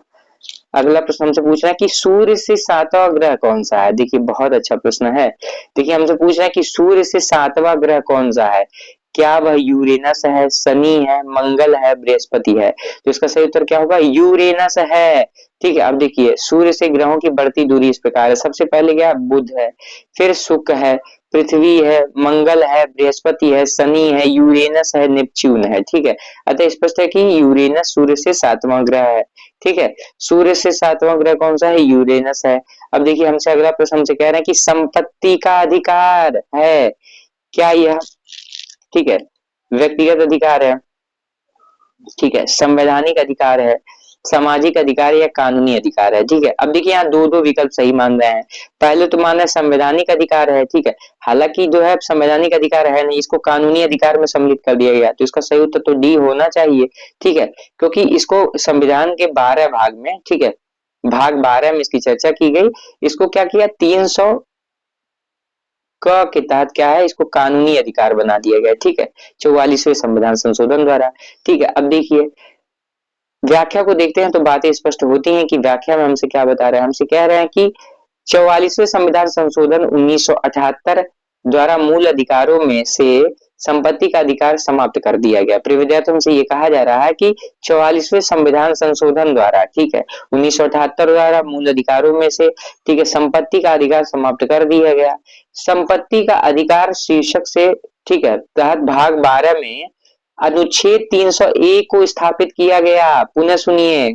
अगला प्रश्न हमसे पूछ रहा है कि सूर्य से सातवां ग्रह कौन सा है? देखिए बहुत अच्छा प्रश्न है। देखिए हमसे पूछ रहा है कि सूर्य से सातवां ग्रह कौन सा है? क्या वह यूरेनस है, शनि है, मंगल है, बृहस्पति है? तो इसका सही उत्तर क्या होगा? यूरेनस है। ठीक है, अब देखिए सूर्य से ग्रहों की बढ़ती दूरी इस प्रकार है। सबसे पहले क्या? बुध है, फिर शुक्र है, पृथ्वी है, मंगल है, बृहस्पति है, शनि है, यूरेनस है, नेपच्यून है। ठीक है, अतः स्पष्ट है कि यूरेनस सूर्य से सातवां ग्रह है। ठीक है, सूर्य से सातवां ग्रह कौन सा है? यूरेनस है। अब देखिए हमसे अगला प्रश्न हमसे कह रहे हैं कि संपत्ति का अधिकार है क्या यह? ठीक है, व्यक्तिगत अधिकार है, ठीक है, संवैधानिक अधिकार है, सामाजिक अधिकार या कानूनी अधिकार है? ठीक है, अब देखिए यहाँ दो दो विकल्प सही मान रहे हैं। पहले तो मान रहे हैं संवैधानिक अधिकार है। ठीक है, हालांकि जो है संवैधानिक अधिकार है नहीं, इसको कानूनी अधिकार में सम्मिलित कर दिया गया, तो इसका सही उत्तर तो डी होना चाहिए। ठीक है, क्योंकि इसको संविधान के 12 भाग में, ठीक है, भाग 12 में इसकी चर्चा की गई। इसको क्या किया? 300 के तहत क्या है? इसको कानूनी अधिकार बना दिया गया। ठीक है, 44वें संविधान संशोधन द्वारा। ठीक है, अब देखिए व्याख्या को देखते हैं तो बातें स्पष्ट होती हैं कि व्याख्या में हमसे क्या बता रहे हैं। हमसे कह रहे हैं कि 44वें संविधान संशोधन 1978 द्वारा मूल अधिकारों में से संपत्ति का अधिकार समाप्त कर दिया गया। प्रिय विद्यार्थियों से ये कहा जा रहा है कि 44वें संविधान संशोधन द्वारा, ठीक है, 1978 द्वारा मूल अधिकारों में से, ठीक है, संपत्ति का अधिकार समाप्त कर दिया गया। संपत्ति का अधिकार शीर्षक से, ठीक है, तहत भाग 12 में अनुच्छेद 301 को स्थापित किया गया। पुनः सुनिए,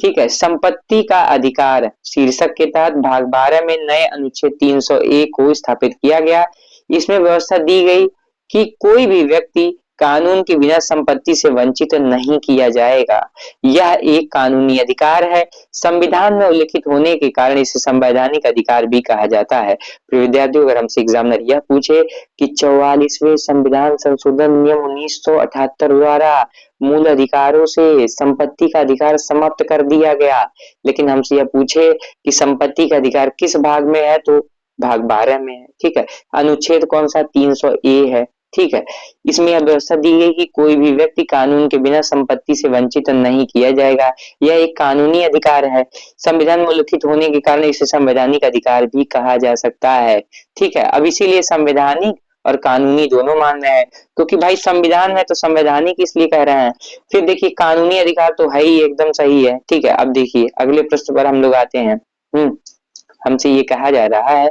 ठीक है, संपत्ति का अधिकार शीर्षक के तहत भाग 12 में नए अनुच्छेद 301 को स्थापित किया गया। इसमें व्यवस्था दी गई कि कोई भी व्यक्ति कानून के बिना संपत्ति से वंचित नहीं किया जाएगा। यह एक कानूनी अधिकार है। संविधान में उल्लिखित होने के कारण इसे संवैधानिक अधिकार भी कहा जाता है। तो विद्यार्थियों, अगर हमसे एग्जामिनर यह पूछे कि 44वें संविधान संशोधन नियम 1978 द्वारा मूल अधिकारों से संपत्ति का अधिकार समाप्त कर दिया गया, लेकिन हमसे यह पूछे कि संपत्ति का अधिकार किस भाग में है, तो भाग 12 में है, ठीक है। अनुच्छेद कौन सा? 300 ए है, ठीक है। इसमें यह व्यवस्था दी गई कि कोई भी व्यक्ति कानून के बिना संपत्ति से वंचित नहीं किया जाएगा। यह एक कानूनी अधिकार है। संविधान में उल्लिखित होने के कारण इसे संवैधानिक अधिकार भी कहा जा सकता है, ठीक है। अब इसीलिए संवैधानिक और कानूनी दोनों मान्य है, क्योंकि भाई संविधान है तो संवैधानिक इसलिए कह रहे हैं। फिर देखिए, कानूनी अधिकार तो है ही, एकदम सही है, ठीक है। अब देखिए अगले प्रश्न पर हम लोग आते हैं। हमसे ये कहा जा रहा है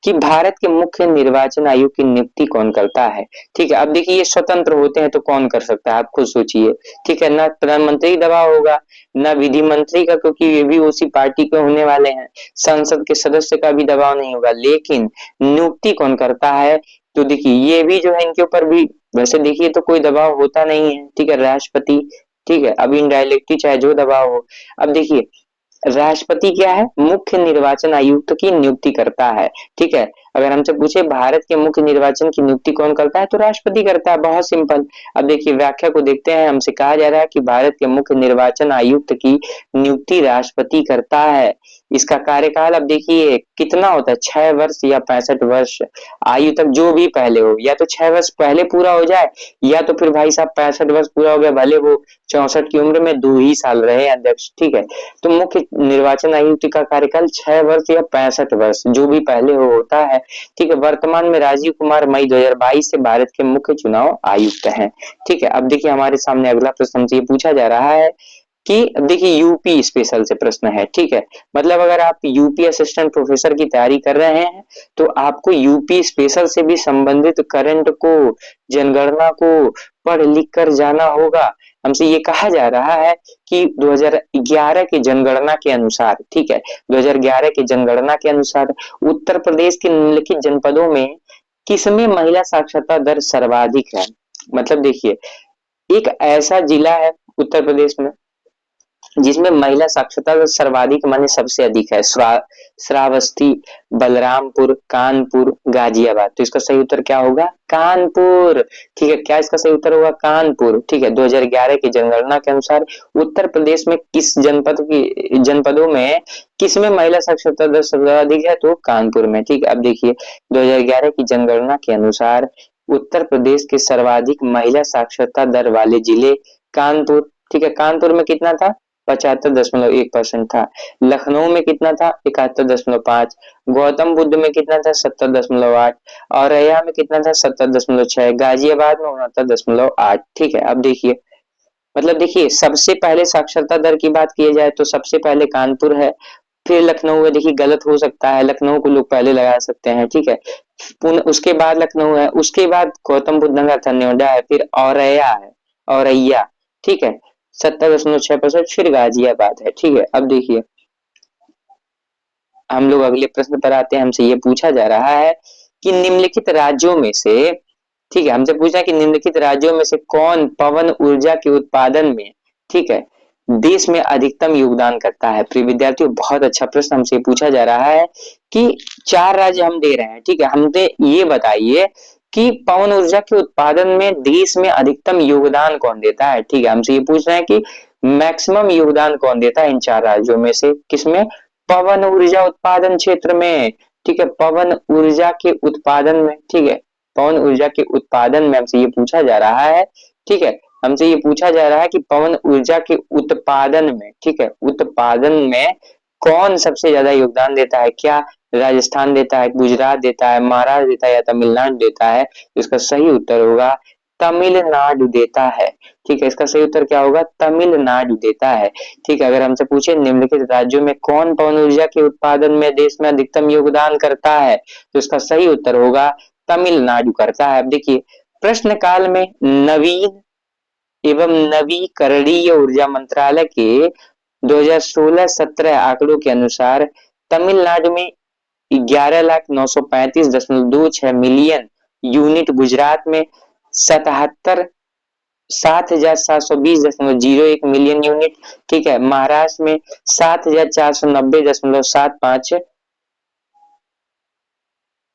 कि भारत के मुख्य निर्वाचन आयोग की नियुक्ति कौन करता है, ठीक है। अब देखिए, ये स्वतंत्र होते हैं तो कौन कर सकता है, आप खुद सोचिए, ठीक है। ना प्रधानमंत्री दबाव होगा, ना विधि मंत्री का, क्योंकि ये भी उसी पार्टी के होने वाले हैं। संसद के सदस्य का भी दबाव नहीं होगा, लेकिन नियुक्ति कौन करता है, तो देखिए ये भी जो है इनके ऊपर भी वैसे देखिए तो कोई दबाव होता नहीं है, ठीक है, राष्ट्रपति, ठीक है। अब इनडायरेक्टली चाहे जो दबाव हो। अब देखिए, राष्ट्रपति क्या है? मुख्य निर्वाचन आयुक्त की नियुक्ति करता है, ठीक है। अगर हमसे पूछे भारत के मुख्य निर्वाचन की नियुक्ति कौन करता है, तो राष्ट्रपति करता है, बहुत सिंपल। अब देखिए व्याख्या को देखते हैं। हमसे कहा जा रहा है कि भारत के मुख्य निर्वाचन आयुक्त की नियुक्ति राष्ट्रपति करता है। इसका कार्यकाल अब देखिए कितना होता है, 6 वर्ष या 65 वर्ष आयु तक, जो भी पहले हो, या तो 6 वर्ष पहले पूरा हो जाए, या तो फिर भाई साहब 65 वर्ष पूरा हो गया, भले वो 64 की उम्र में 2 ही साल रहे अध्यक्ष, ठीक है। तो मुख्य निर्वाचन आयुक्त का कार्यकाल 6 वर्ष या 65 वर्ष, जो भी पहले हो होता है, ठीक है। वर्तमान में राजीव कुमार मई 2022 से भारत के मुख्य चुनाव आयुक्त हैं, ठीक है। अब देखिए हमारे सामने अगला प्रश्न हमसे ये पूछा जा रहा है कि देखिए यूपी स्पेशल से प्रश्न है, ठीक है। मतलब अगर आप यूपी असिस्टेंट प्रोफेसर की तैयारी कर रहे हैं तो आपको यूपी स्पेशल से भी संबंधित करंट को, जनगणना को पढ़ लिख कर जाना होगा। हमसे ये कहा जा रहा है कि 2011 की जनगणना के अनुसार, ठीक है, 2011 की जनगणना के अनुसार उत्तर प्रदेश के निम्नलिखित जनपदों में किसमें महिला साक्षरता दर सर्वाधिक है। मतलब देखिए, एक ऐसा जिला है उत्तर प्रदेश में जिसमें महिला साक्षरता दर सर्वाधिक माने सबसे अधिक है, श्रावस्ती, बलरामपुर, कानपुर, गाजियाबाद। तो इसका सही उत्तर क्या होगा? कानपुर, ठीक है। क्या इसका सही उत्तर होगा? कानपुर, ठीक है। 2011 की जनगणना के अनुसार उत्तर प्रदेश में किस जनपदों में किसमें महिला साक्षरता दर सर्वाधिक है, तो कानपुर में, ठीक है। अब देखिए 2011 की जनगणना के अनुसार उत्तर प्रदेश के सर्वाधिक महिला साक्षरता दर वाले जिले कानपुर, ठीक है। कानपुर में कितना था? 75.1% था। लखनऊ में कितना था? 71.5। गौतम बुद्ध में कितना था? 70.8। औरैया में कितना था? 70.6। गाजियाबाद में 69.8, ठीक है। अब देखिए, मतलब देखिए सबसे पहले साक्षरता दर की बात की जाए तो सबसे पहले कानपुर है, फिर लखनऊ है। देखिए गलत हो सकता है, लखनऊ को लोग पहले लगा सकते हैं, ठीक है। उसके बाद लखनऊ है, उसके बाद गौतम बुद्ध नगर था, नोएडा है, फिर औरैया है, औरैया, ठीक है, 70.6%, फिर गाजियाबाद है, ठीक है। अब देखिए हम लोग अगले प्रश्न पर आते हैं। हमसे ये पूछा जा रहा है कि निम्नलिखित राज्यों में से, ठीक है, हमसे पूछा कि निम्नलिखित राज्यों में से कौन पवन ऊर्जा के उत्पादन में, ठीक है, देश में अधिकतम योगदान करता है। प्रिय विद्यार्थियों, बहुत अच्छा प्रश्न हमसे पूछा जा रहा है कि 4 राज्य हम दे रहे हैं, ठीक है। हमसे ये बताइए कि पवन ऊर्जा के उत्पादन में देश में अधिकतम योगदान कौन देता है, ठीक है। हमसे ये पूछ रहे हैं कि मैक्सिमम योगदान कौन देता है इन 4 राज्यों में से, किसमें? पवन ऊर्जा उत्पादन क्षेत्र में, ठीक है, पवन ऊर्जा के उत्पादन में, ठीक है, पवन ऊर्जा के उत्पादन में हमसे ये पूछा जा रहा है, ठीक है। हमसे ये पूछा जा रहा है कि पवन ऊर्जा के उत्पादन में, ठीक है, उत्पादन में कौन सबसे ज्यादा योगदान देता है? क्या राजस्थान देता है, गुजरात देता है, महाराष्ट्र देता है या तमिलनाडु देता है? तो इसका सही उत्तर होगा तमिलनाडु देता है। ठीक है, इसका सही उत्तर क्या होगा? तमिलनाडु देता है। ठीक है, अगर हमसे पूछे निम्नलिखित राज्यों में कौन पवन ऊर्जा के उत्पादन में देश में अधिकतम योगदान करता है, तो इसका सही उत्तर होगा तमिलनाडु करता है। अब देखिए, प्रश्न काल में नवीन एवं नवीकरणीय ऊर्जा मंत्रालय के 2016-17 आंकड़ों के अनुसार तमिलनाडु में 11,935.26 मिलियन यूनिट, गुजरात में 7,720.01 मिलियन यूनिट, ठीक है, महाराष्ट्र में 7,490.75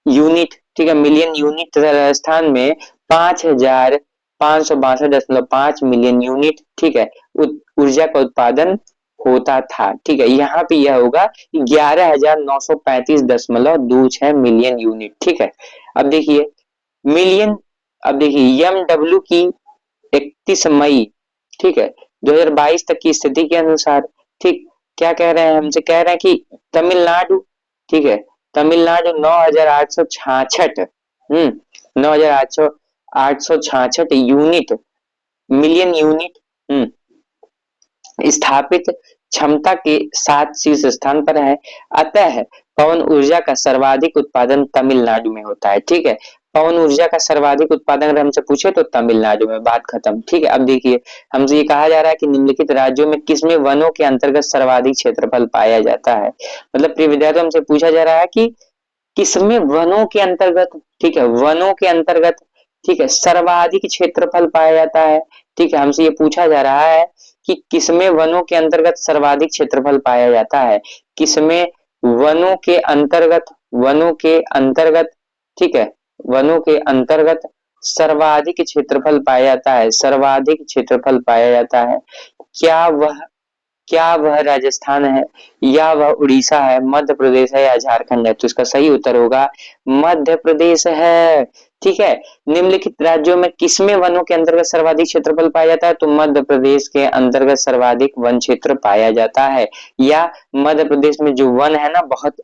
यूनिट, ठीक है, मिलियन यूनिट, तथा राजस्थान में 5,562.5 मिलियन यूनिट, ठीक है, ऊर्जा का उत्पादन होता था। ठीक है, यहाँ पे यह होगा 11,935.26 मिलियन यूनिट। ठीक है, अब देखिए मिलियन, अब देखिए एमडब्ल्यू की 31 मई, ठीक है, 2022 तक की स्थिति के अनुसार, ठीक, क्या कह रहे हैं? हमसे कह रहे हैं कि तमिलनाडु, ठीक है, तमिलनाडु 9,866, 9,866 यूनिट, मिलियन यूनिट, स्थापित क्षमता के साथ शीर्ष स्थान पर है। अतः पवन ऊर्जा का सर्वाधिक उत्पादन तमिलनाडु में होता है। ठीक है, पवन ऊर्जा का सर्वाधिक उत्पादन अगर हमसे पूछे तो तमिलनाडु में, बात खत्म। ठीक है, अब देखिए हमसे ये कहा जा रहा है कि निम्नलिखित राज्यों में किसमें वनों के अंतर्गत सर्वाधिक क्षेत्रफल पाया जाता है। मतलब प्रिय विद्यार्थियों, हमसे पूछा जा रहा है कि किसमें वनों के अंतर्गत, ठीक है, वनों के अंतर्गत, ठीक है, सर्वाधिक क्षेत्रफल पाया जाता है। ठीक है, हमसे ये पूछा जा रहा है कि किसमें वनों के अंतर्गत सर्वाधिक क्षेत्रफल पाया जाता है। किसमें वनों के अंतर्गत, वनों के अंतर्गत, ठीक है, वनों के अंतर्गत सर्वाधिक क्षेत्रफल पाया जाता है, सर्वाधिक क्षेत्रफल पाया जाता है। क्या वह, क्या वह राजस्थान है, या वह उड़ीसा है, मध्य प्रदेश है या झारखंड है? तो इसका सही उत्तर होगा मध्य प्रदेश है। ठीक है, निम्नलिखित राज्यों में किसमें वनों के अंतर्गत सर्वाधिक क्षेत्रफल पाया जाता है? तो मध्य प्रदेश के अंतर्गत सर्वाधिक वन क्षेत्र पाया जाता है, या मध्य प्रदेश में जो वन है ना, बहुत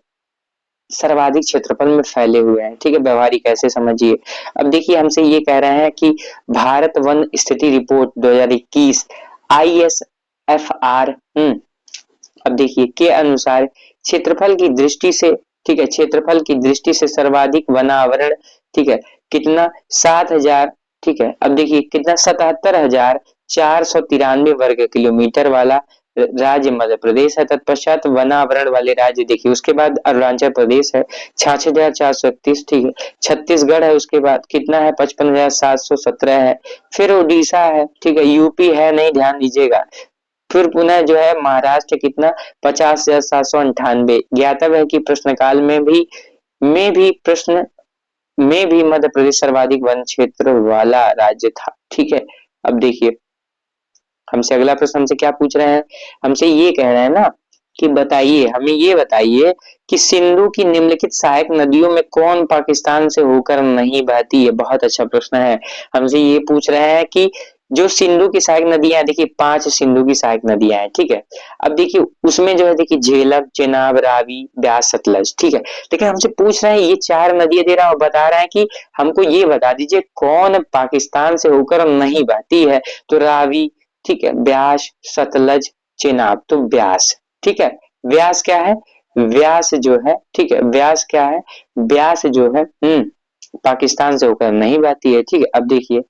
सर्वाधिक क्षेत्रफल में फैले हुए हैं। ठीक है, व्यवहारिक ऐसे समझिए। अब देखिए हमसे ये कह रहे हैं कि भारत वन स्थिति रिपोर्ट 2021 ISFR, अब देखिए के अनुसार क्षेत्रफल की दृष्टि से, ठीक है, क्षेत्रफल की दृष्टि से सर्वाधिक वनावरण, ठीक है, कितना? 7,000, ठीक है, अब देखिए कितना? 77,493 वर्ग किलोमीटर वाला राज्य मध्य प्रदेश है। तत्पश्चात वनावरण वाले राज्य देखिए, उसके बाद अरुणाचल प्रदेश है 66,431, ठीक है, छत्तीसगढ़ है, उसके बाद कितना है? 55,717 है, फिर उड़ीसा है, ठीक है, यूपी है नहीं, ध्यान दीजिएगा, फिर पुनः जो है महाराष्ट्र कितना? 50,798। ज्ञातव्य है कि प्रश्न काल में भी प्रश्न में भी मध्य प्रदेश सर्वाधिक वन क्षेत्र वाला राज्य था। ठीक है, अब देखिए हमसे अगला प्रश्न हमसे क्या पूछ रहे हैं? हमसे ये कह रहे हैं ना कि बताइए, हमें ये बताइए कि सिंधु की निम्नलिखित सहायक नदियों में कौन पाकिस्तान से होकर नहीं बहती है? बहुत अच्छा प्रश्न है। हमसे ये पूछ रहे हैं कि जो सिंधु की सहायक नदियां, देखिए 5 सिंधु की सहायक नदियां हैं। ठीक है, अब देखिए उसमें जो है, देखिए झेलम, चेनाब, रावी, ब्यास, सतलज। ठीक है, लेकिन हमसे पूछ रहे हैं ये 4 नदियां दे रहा है और बता रहा है कि हमको ये बता दीजिए कौन पाकिस्तान से होकर नहीं बहती है। तो रावी, ठीक है, ब्यास, सतलज, चेनाब, तो ब्यास। ठीक है, व्यास क्या है? व्यास जो है, ठीक है, व्यास क्या है? व्यास जो है पाकिस्तान से होकर नहीं बहती है। ठीक है, अब देखिए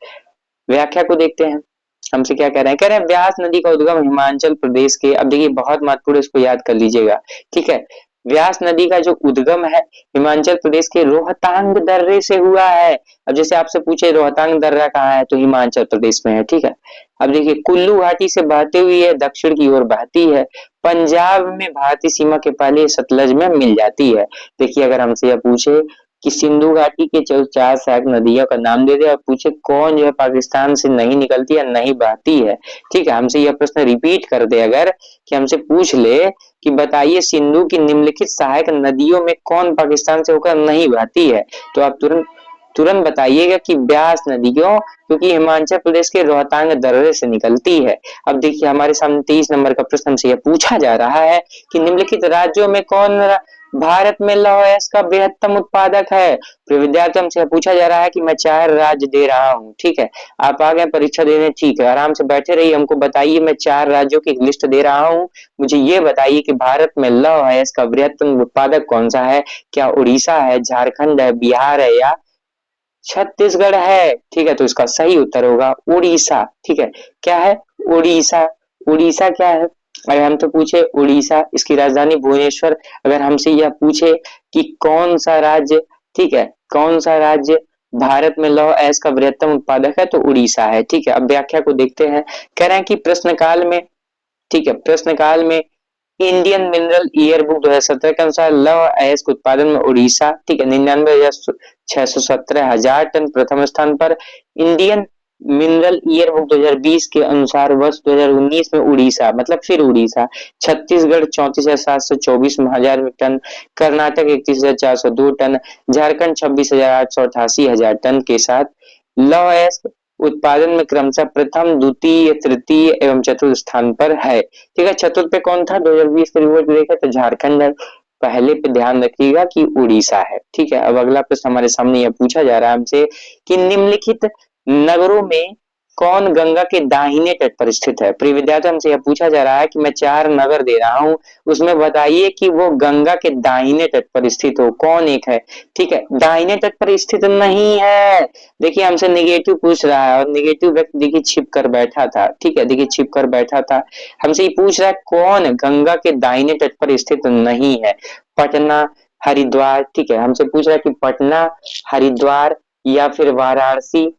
व्याख्या को देखते हैं। हमसे क्या कह रहे हैं? कह रहे हैं व्यास नदी का उद्गम हिमाचल प्रदेश के, अब देखिए बहुत महत्वपूर्ण, इसको याद कर लीजिएगा। ठीक है, व्यास नदी का जो उद्गम है हिमाचल प्रदेश के रोहतांग दर्रे से हुआ है। अब जैसे आपसे पूछे रोहतांग दर्रा कहाँ है, तो हिमाचल प्रदेश में है। ठीक है, अब देखिए कुल्लू घाटी से बहती हुई है, दक्षिण की ओर बहती है, पंजाब में भारतीय सीमा के पहले सतलज में मिल जाती है। देखिए अगर हमसे यह पूछे कि सिंधु घाटी के जो 4 सहायक नदियों का नाम दे दे और पूछे कौन जो है पाकिस्तान से नहीं निकलती है, नहीं बहती है। ठीक है, हमसे यह प्रश्न रिपीट कर दे अगर, कि हमसे पूछ ले कि बताइए सिंधु की निम्नलिखित सहायक नदियों में कौन पाकिस्तान से होकर नहीं बहती है, तो आप तुरंत तुरंत बताइएगा कि ब्यास नदी क्यों, क्योंकि हिमाचल प्रदेश के रोहतांग दर्रे से निकलती है। अब देखिए हमारे सामने 23 नंबर का प्रश्न हमसे यह पूछा जा रहा है कि निम्नलिखित राज्यों में कौन भारत में लौह अयस्क का बृहत्तम उत्पादक है। तो विद्यार्थियों हमसे पूछा जा रहा है कि मैं 4 राज्य दे रहा हूँ, ठीक है। आप आ गए परीक्षा देने, ठीक है, आराम से बैठे रहिए, हमको बताइए, मैं 4 राज्यों की एक लिस्ट दे रहा हूँ, मुझे ये बताइए कि भारत में लौह अयस्क का बृहत्तम उत्पादक कौन सा है। क्या उड़ीसा है, झारखंड है, बिहार है या छत्तीसगढ़ है। ठीक है, तो इसका सही उत्तर होगा उड़ीसा। ठीक है, क्या है, उड़ीसा। उड़ीसा क्या है, अगर हम तो पूछे उड़ीसा, इसकी राजधानी भुवनेश्वर। अगर हमसे यह पूछे कि कौन सा राज्य, ठीक है, कौन सा राज्य भारत में लौह अयस्क का बृहत्तम उत्पादक है, तो उड़ीसा है। ठीक है, अब व्याख्या को देखते हैं। कह रहे हैं कि प्रश्नकाल में, ठीक है, प्रश्नकाल में इंडियन मिनरल ईयरबुक 2017 के अनुसार लौह अयस्क उत्पादन में उड़ीसा, ठीक है, 99,617 टन प्रथम स्थान पर। इंडियन मिनरल ईयरबुक 2020 के अनुसार वर्ष 2019 में उड़ीसा, मतलब फिर Orissa, Chhattisgarh 34,724 ton, Karnataka 31,402 ton, Jharkhand 26,888 ton के साथ लौह अयस्क उत्पादन में क्रमशः प्रथम, द्वितीय, तृतीय एवं चतुर्थ स्थान पर है। ठीक है, चतुर्थ पे कौन था 2020 के रिपोर्ट देखे तो झारखंड है, पहले पे ध्यान रखिएगा कि उड़ीसा है। ठीक है, अब अगला प्रश्न हमारे सामने यह पूछा जा रहा है हमसे कि निम्नलिखित नगरों में कौन गंगा के दाहिने तट पर स्थित है। प्रिय विद्यार्थी, हमसे यह पूछा जा रहा है कि मैं 4 नगर दे रहा हूं, उसमें बताइए कि वो गंगा के दाहिने तट पर स्थित हो, कौन एक है। ठीक है, दाहिने तट पर स्थित नहीं है। देखिए हमसे निगेटिव पूछ रहा है और निगेटिव व्यक्ति देखिए छिप कर बैठा था। ठीक है, देखिए छिप कर बैठा था, हमसे ये पूछ रहा है कौन गंगा के दाहिने तट पर स्थित नहीं है। पटना, हरिद्वार, ठीक है, हमसे पूछ रहा है कि पटना, हरिद्वार या फिर वाराणसी,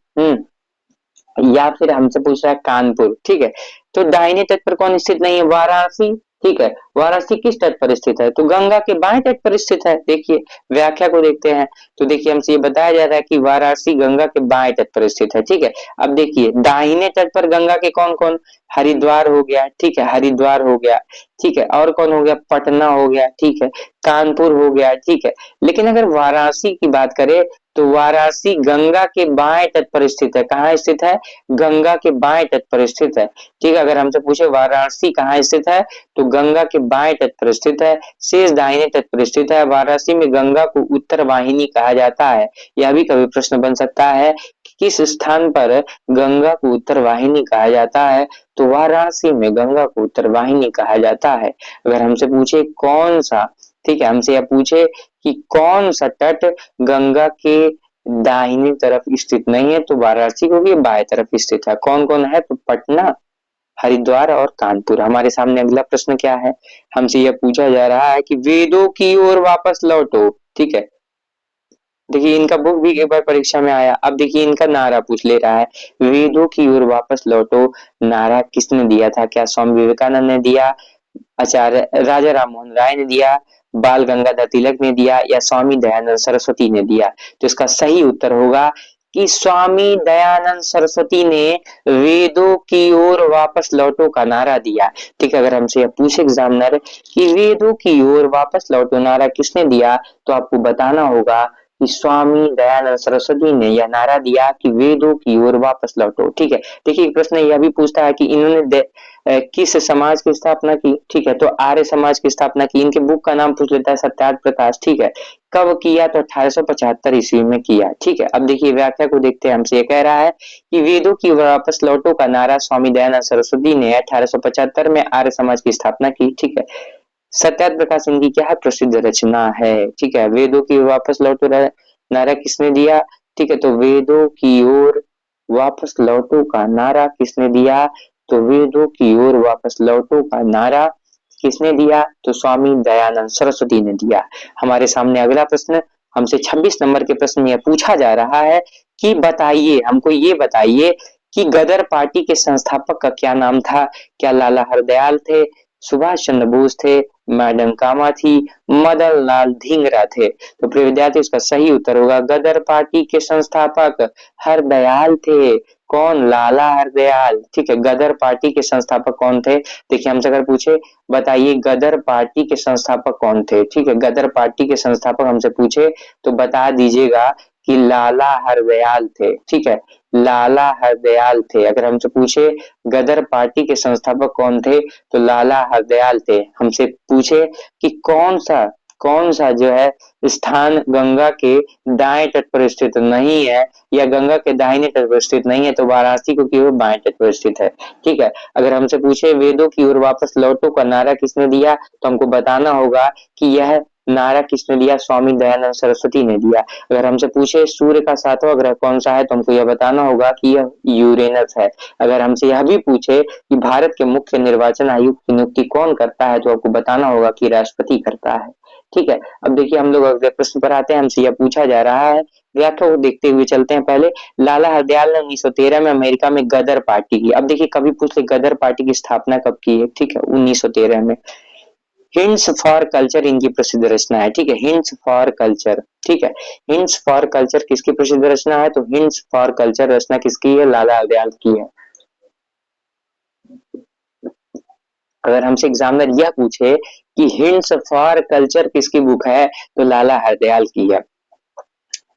या फिर हमसे पूछ रहा है कानपुर। ठीक है, तो दाहिने तट पर कौन स्थित नहीं है, वाराणसी। ठीक है, वाराणसी किस तट पर स्थित है, तो गंगा के बाएं तट पर स्थित है। देखिए व्याख्या को देखते हैं, तो देखिए हमसे ये बताया जा रहा है कि वाराणसी गंगा के बाएं तट पर स्थित है। ठीक है, अब देखिए दाहिने तट पर गंगा के कौन कौन, हरिद्वार हो गया, ठीक है, हरिद्वार हो गया, ठीक है, और कौन हो गया, पटना हो गया, ठीक है, कानपुर हो गया, ठीक है। लेकिन अगर वाराणसी की बात करें तो वाराणसी गंगा के बाएं तट पर स्थित है। कहाँ स्थित है, गंगा के बाएं तट पर स्थित है। ठीक है, अगर हमसे पूछे वाराणसी कहाँ स्थित है, तो गंगा के बाएं तट पर स्थित है, शेष दाहिने तट पर स्थित है। वाराणसी में गंगा को उत्तर वाहिनी कहा जाता है। यह भी कभी प्रश्न बन सकता है कि किस स्थान पर गंगा को उत्तर वाहिनी कहा जाता है, तो वाराणसी में गंगा को उत्तर वाहिनी कहा जाता है। अगर हमसे पूछे कौन सा, ठीक है, हमसे यह पूछे कि कौन सा तट गंगा के दाहिनी तरफ स्थित नहीं है, तो वाराणसी को भी बाएं तरफ स्थित है। कौन कौन है, तो पटना, हरिद्वार और कानपुर। हमारे सामने अगला प्रश्न क्या है, हमसे यह पूछा जा रहा है कि वेदों की ओर वापस लौटो। ठीक है, देखिए इनका बुक भी एक बार परीक्षा में आया। अब देखिए इनका नारा पूछ ले रहा है, वेदों की ओर वापस लौटो, नारा किसने दिया था। क्या स्वामी विवेकानंद ने दिया, आचार्य राजा राममोहन राय ने दिया, बाल गंगाधर तिलक ने दिया या स्वामी दयानंद सरस्वती ने दिया। तो इसका सही उत्तर होगा कि स्वामी दयानंद सरस्वती ने वेदों की ओर वापस लौटो का नारा दिया। ठीक है, अगर हमसे पूछे एग्जामिनर कि वेदों की ओर वापस लौटो नारा किसने दिया, तो आपको बताना होगा कि स्वामी दयानंद सरस्वती ने यह नारा दिया कि वेदों की ओर वापस लौटो। ठीक है, देखिए प्रश्न यह भी पूछता है कि इन्होंने किस समाज की स्थापना की। ठीक है, तो आर्य समाज की स्थापना की। इनके बुक का नाम पूछ लेता है सत्यार्थ प्रकाश। ठीक है, कब किया, तो 1875 ईस्वी में किया। ठीक है, अब देखिए व्याख्या को देखते हैं। हमसे ये कह रहा है कि वेदों की ओर वापस लौटो का नारा स्वामी दयानंद सरस्वती ने 1875 में आर्य समाज की स्थापना की। ठीक है, सत्यार्थ प्रकाश इनकी क्या है, प्रसिद्ध रचना है। ठीक है, वेदों की ओर वापस लौटो नारा किसने दिया। ठीक है, तो वेदों की ओर वापस लौटो का नारा किसने दिया, तो वेदों की ओर वापस लौटो का नारा किसने दिया, तो स्वामी दयानंद सरस्वती ने दिया। हमारे सामने अगला प्रश्न, हमसे 26 नंबर के प्रश्न में यह पूछा जा रहा है कि बताइए, हमको ये बताइए कि गदर पार्टी के संस्थापक का क्या नाम था। क्या लाला हरदयाल थे, सुभाष चंद्र बोस थे, मैडम कामा थी, मदन लाल धिंगरा थे। तो प्रिय विद्यार्थी इसका सही उत्तर होगा गदर पार्टी के संस्थापक हरदयाल थे। कौन, लाला हरदयाल। ठीक है, गदर पार्टी के संस्थापक कौन थे। देखिए हमसे अगर पूछे बताइए गदर पार्टी के संस्थापक कौन थे, ठीक है, गदर पार्टी के संस्थापक हमसे पूछे तो बता दीजिएगा कि लाला हरदयाल थे, ठीक है, लाला हरदयाल थे। अगर हमसे पूछे गदर पार्टी के संस्थापक कौन थे, तो लाला हरदयाल थे। हमसे पूछे कि कौन सा जो है स्थान गंगा के दाएं तट पर स्थित नहीं है या गंगा के दाहिने तट पर स्थित नहीं है, तो वाराणसी को की ओर बाएं तट पर स्थित है, ठीक है। अगर हमसे पूछे वेदों की ओर वापस लौटो का नारा किसने दिया, तो हमको बताना होगा कि यह नारा किसने दिया, स्वामी दयानंद सरस्वती ने दिया। अगर हमसे पूछे सूर्य का सातवां ग्रह कौन सा है, तो हमको यह बताना होगा कि यह यूरेनस है। अगर हमसे यह भी पूछे कि भारत के मुख्य निर्वाचन आयुक्त की नियुक्ति कौन करता है, तो आपको बताना होगा कि राष्ट्रपति करता है, ठीक है। अब देखिए हम लोग अगले प्रश्न पर आते हैं। हमसे यह पूछा जा रहा है, व्याख्या को देखते हुए चलते हैं। पहले लाला हरदयाल ने 1913 में अमेरिका में गदर पार्टी की। अब देखिए कभी पूछ ले गदर पार्टी की स्थापना कब की है, ठीक है, 1913 में। हिंट्स फॉर कल्चर इनकी प्रसिद्ध रचना है, ठीक है, हिंट्स फॉर कल्चर, ठीक है। हिंट्स फॉर कल्चर किसकी प्रसिद्ध रचना है, तो हिंट्स फॉर कल्चर रचना किसकी है, लाला हरदयाल की है। अगर हमसे एग्जामिनर यह पूछे कि हिंट्स फॉर कल्चर किसकी बुक है, तो लाला हरदयाल की है,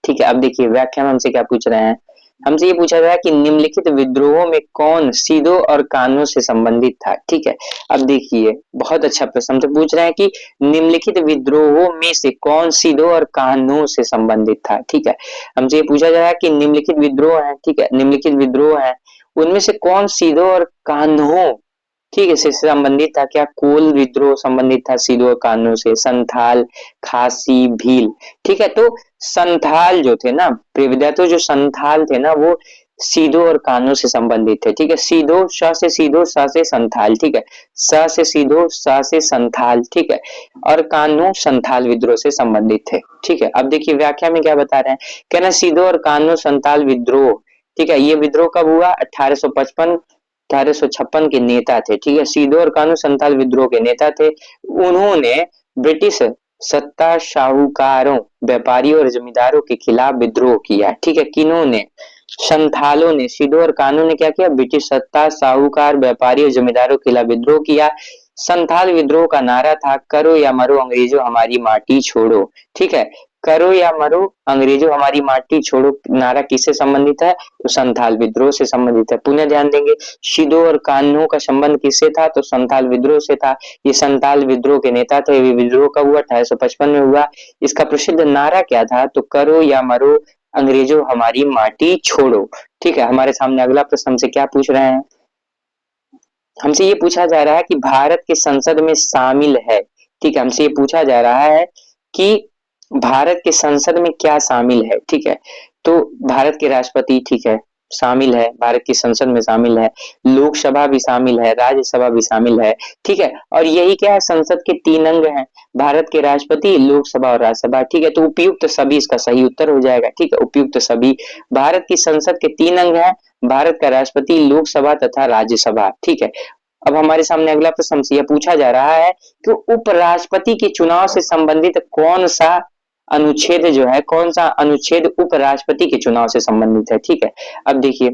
ठीक है। अब देखिए व्याख्या में हमसे क्या पूछ रहे हैं, हमसे ये पूछा गया कि निम्नलिखित विद्रोहों में कौन सीधो और कानों से संबंधित था, ठीक है। अब देखिए बहुत अच्छा प्रश्न हमसे पूछ रहे हैं कि निम्नलिखित विद्रोहों में से कौन सीधो और कानों से संबंधित था, ठीक है। हमसे ये पूछा गया कि निम्नलिखित विद्रोह है, ठीक है, निम्नलिखित विद्रोह है, उनमें से कौन सीधो और कान्हों, ठीक है, से संबंधित था। क्या कोल विद्रोह संबंधित था सीधो और कानून से, संथाल, खासी, भील, ठीक है। तो संथाल जो थे ना प्रियविद्यार्थियों, जो संथाल थे ना वो सीधो और कानून से संबंधित थे, ठीक है। सीधो श से सीधो, स से संथाल, ठीक है, स से सीधो, स से संथाल, ठीक है, और कानून संथाल विद्रोह से संबंधित थे, ठीक है। अब देखिए व्याख्या में क्या बता रहे हैं, कहना सीधो और कानून संथाल विद्रोह, ठीक है, ये विद्रोह कब हुआ, 1856 के नेता थे, ठीक है, सीधो और कानू संथाल विद्रोह के नेता थे। उन्होंने ब्रिटिश सत्ता, साहूकारों, व्यापारियों और जमींदारों के खिलाफ विद्रोह किया, ठीक है। किन्होंने, संथालों ने, सीधो और कानू ने क्या किया, ब्रिटिश सत्ता, साहूकार, व्यापारी और जमींदारों के खिलाफ विद्रोह किया। संथाल विद्रोह का नारा था करो या मरो अंग्रेजों हमारी माटी छोड़ो, ठीक है, करो या मरो अंग्रेजों हमारी माटी छोड़ो नारा किससे संबंधित है, तो संथाल विद्रोह से संबंधित है। पुनः ध्यान देंगे शिदो और कान्हो का संबंध किससे था, तो संथाल विद्रोह से था। ये संथाल विद्रोह के नेता थे। ये विद्रोह कब हुआ, 1855 में हुआ। इसका प्रसिद्ध नारा क्या था, तो करो या मरो अंग्रेजों हमारी माटी छोड़ो, ठीक है। हमारे सामने अगला प्रश्न हमसे क्या पूछ रहे हैं, हमसे ये पूछा जा रहा है कि भारत के संसद में शामिल है, ठीक है, हमसे ये पूछा जा रहा है कि भारत के संसद में क्या शामिल है, ठीक है। तो भारत के राष्ट्रपति, ठीक है, शामिल है, भारत की संसद में शामिल है, लोकसभा भी शामिल है, राज्यसभा भी शामिल है, ठीक है। और यही क्या है, संसद के 3 अंग हैं, भारत के राष्ट्रपति, लोकसभा और राज्यसभा, ठीक है। तो उपयुक्त सभी इसका सही उत्तर हो जाएगा, ठीक है, उपयुक्त सभी। भारत की संसद के 3 अंग हैं, भारत का राष्ट्रपति, लोकसभा तथा राज्यसभा, ठीक है। अब हमारे सामने अगला प्रश्न हमसे यह पूछा जा रहा है कि उपराष्ट्रपति के चुनाव से संबंधित कौन सा अनुच्छेद जो है, कौन सा अनुच्छेद उपराष्ट्रपति के चुनाव से संबंधित है, ठीक है। अब देखिए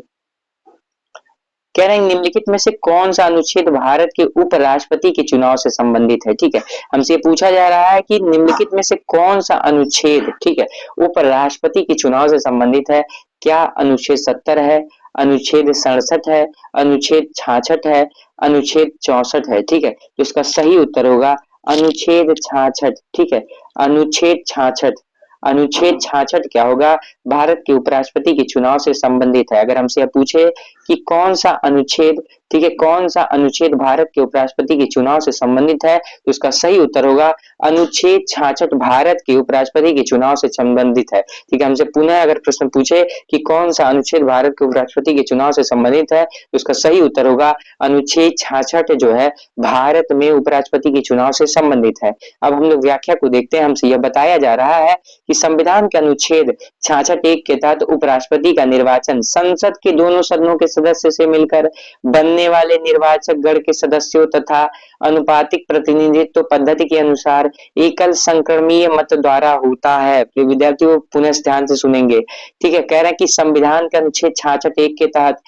कह रहे हैं निम्नलिखित में से कौन सा अनुच्छेद भारत के उपराष्ट्रपति के चुनाव से संबंधित है, ठीक है। हमसे ये पूछा जा रहा है कि निम्नलिखित में से कौन सा अनुच्छेद, ठीक है, उपराष्ट्रपति के चुनाव से संबंधित है। क्या अनुच्छेद 70 है, अनुच्छेद 67 है, अनुच्छेद 66 है, अनुच्छेद 64 है, ठीक है। तो इसका सही उत्तर होगा अनुच्छेद 66, ठीक है, अनुच्छेद 66। अनुच्छेद 66 क्या होगा, भारत के उपराष्ट्रपति के चुनाव से संबंधित है। अगर हमसे यह पूछे कि कौन सा अनुच्छेद, ठीक है, कौन सा अनुच्छेद भारत के उपराष्ट्रपति के चुनाव से संबंधित है, तो इसका सही उत्तर होगा अनुच्छेद 66 भारत के उपराष्ट्रपति के चुनाव से संबंधित है, ठीक है। हमसे पुनः अगर प्रश्न पूछे कि कौन सा अनुच्छेद भारत के उपराष्ट्रपति के चुनाव से संबंधित है, तो इसका सही उत्तर होगा अनुच्छेद 66 जो है भारत में उपराष्ट्रपति के चुनाव से संबंधित है। अब हम लोग व्याख्या को देखते हैं। हमसे यह बताया जा रहा है कि संविधान के अनुच्छेद 66(1) के तहत उपराष्ट्रपति का निर्वाचन संसद के दोनों सदनों के सदस्य से मिलकर बनने वाले निर्वाचक गण के सदस्यों तथा अनुपातिक प्रतिनिधित्व पद्धति के अनुसार एकल संक्रमीय मत द्वारा होता है। तो विद्यार्थियों पुनः ध्यान से सुनेंगे, ठीक है। कह रहे हैं कि संविधान के अनुच्छेद 66(1) के तहत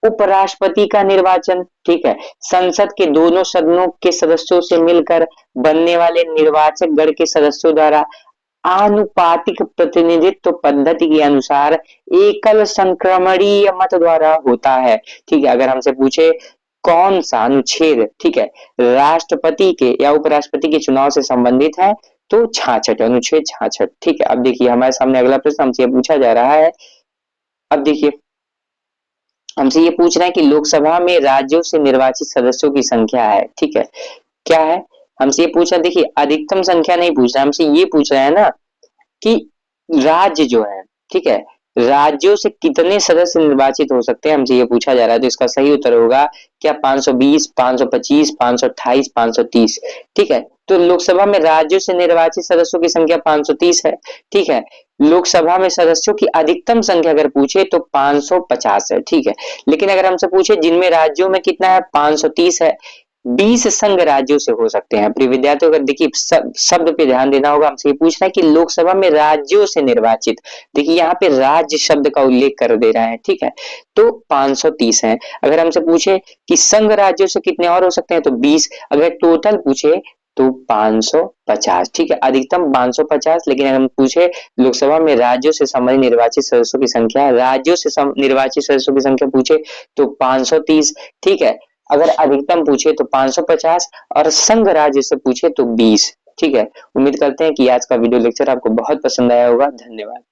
उपराष्ट्रपति का निर्वाचन, ठीक है, संसद के दोनों सदनों के सदस्यों से मिलकर बनने वाले निर्वाचक गण के सदस्यों द्वारा आनुपातिक प्रतिनिधित्व पद्धति के अनुसार एकल संक्रमणीय मत द्वारा होता है। ठीक है, अगर हमसे पूछे कौन सा अनुच्छेद, ठीक है, राष्ट्रपति के या उपराष्ट्रपति के चुनाव से संबंधित है, तो 66 अनुच्छेद 66। ठीक है, अब देखिए हमारे सामने अगला प्रश्न हमसे पूछा जा रहा है। अब देखिए हमसे ये पूछ रहा है कि लोकसभा में राज्यों से निर्वाचित सदस्यों की संख्या है। ठीक है, क्या है, हमसे ये पूछा, देखिए अधिकतम संख्या नहीं पूछ रहा, हमसे ये पूछ रहा है ना कि राज्य जो है, ठीक है, राज्यों से कितने सदस्य निर्वाचित हो सकते हैं, हमसे ये पूछा जा रहा है। तो इसका सही उत्तर होगा क्या 520, 525, 528, 530। ठीक है, तो लोकसभा में राज्यों से निर्वाचित सदस्यों की संख्या 530 है। ठीक है, लोकसभा में सदस्यों की अधिकतम संख्या अगर पूछे तो 550 है। ठीक है, लेकिन अगर हमसे पूछे जिनमें राज्यों में कितना है, 530 है, 20 संघ राज्यों से हो सकते हैं। प्रिय विद्यार्थियों, अगर देखिए शब्द पे ध्यान देना होगा, हमसे ये पूछना है कि लोकसभा में राज्यों से निर्वाचित, देखिए यहाँ पे राज्य शब्द का उल्लेख कर दे रहा है। ठीक है, तो 530 है। अगर हमसे पूछे कि संघ राज्यों से कितने और हो सकते हैं, तो 20। अगर टोटल पूछे तो 550। ठीक है, अधिकतम 550, लेकिन अगर हम पूछे लोकसभा में राज्यों से संबंधित निर्वाचित सदस्यों की संख्या, राज्यों से निर्वाचित सदस्यों की संख्या पूछे तो 530। ठीक है, अगर अधिकतम पूछे तो 550 और संघ राज्य से पूछे तो 20। ठीक है, उम्मीद करते हैं कि आज का वीडियो लेक्चर आपको बहुत पसंद आया होगा। धन्यवाद।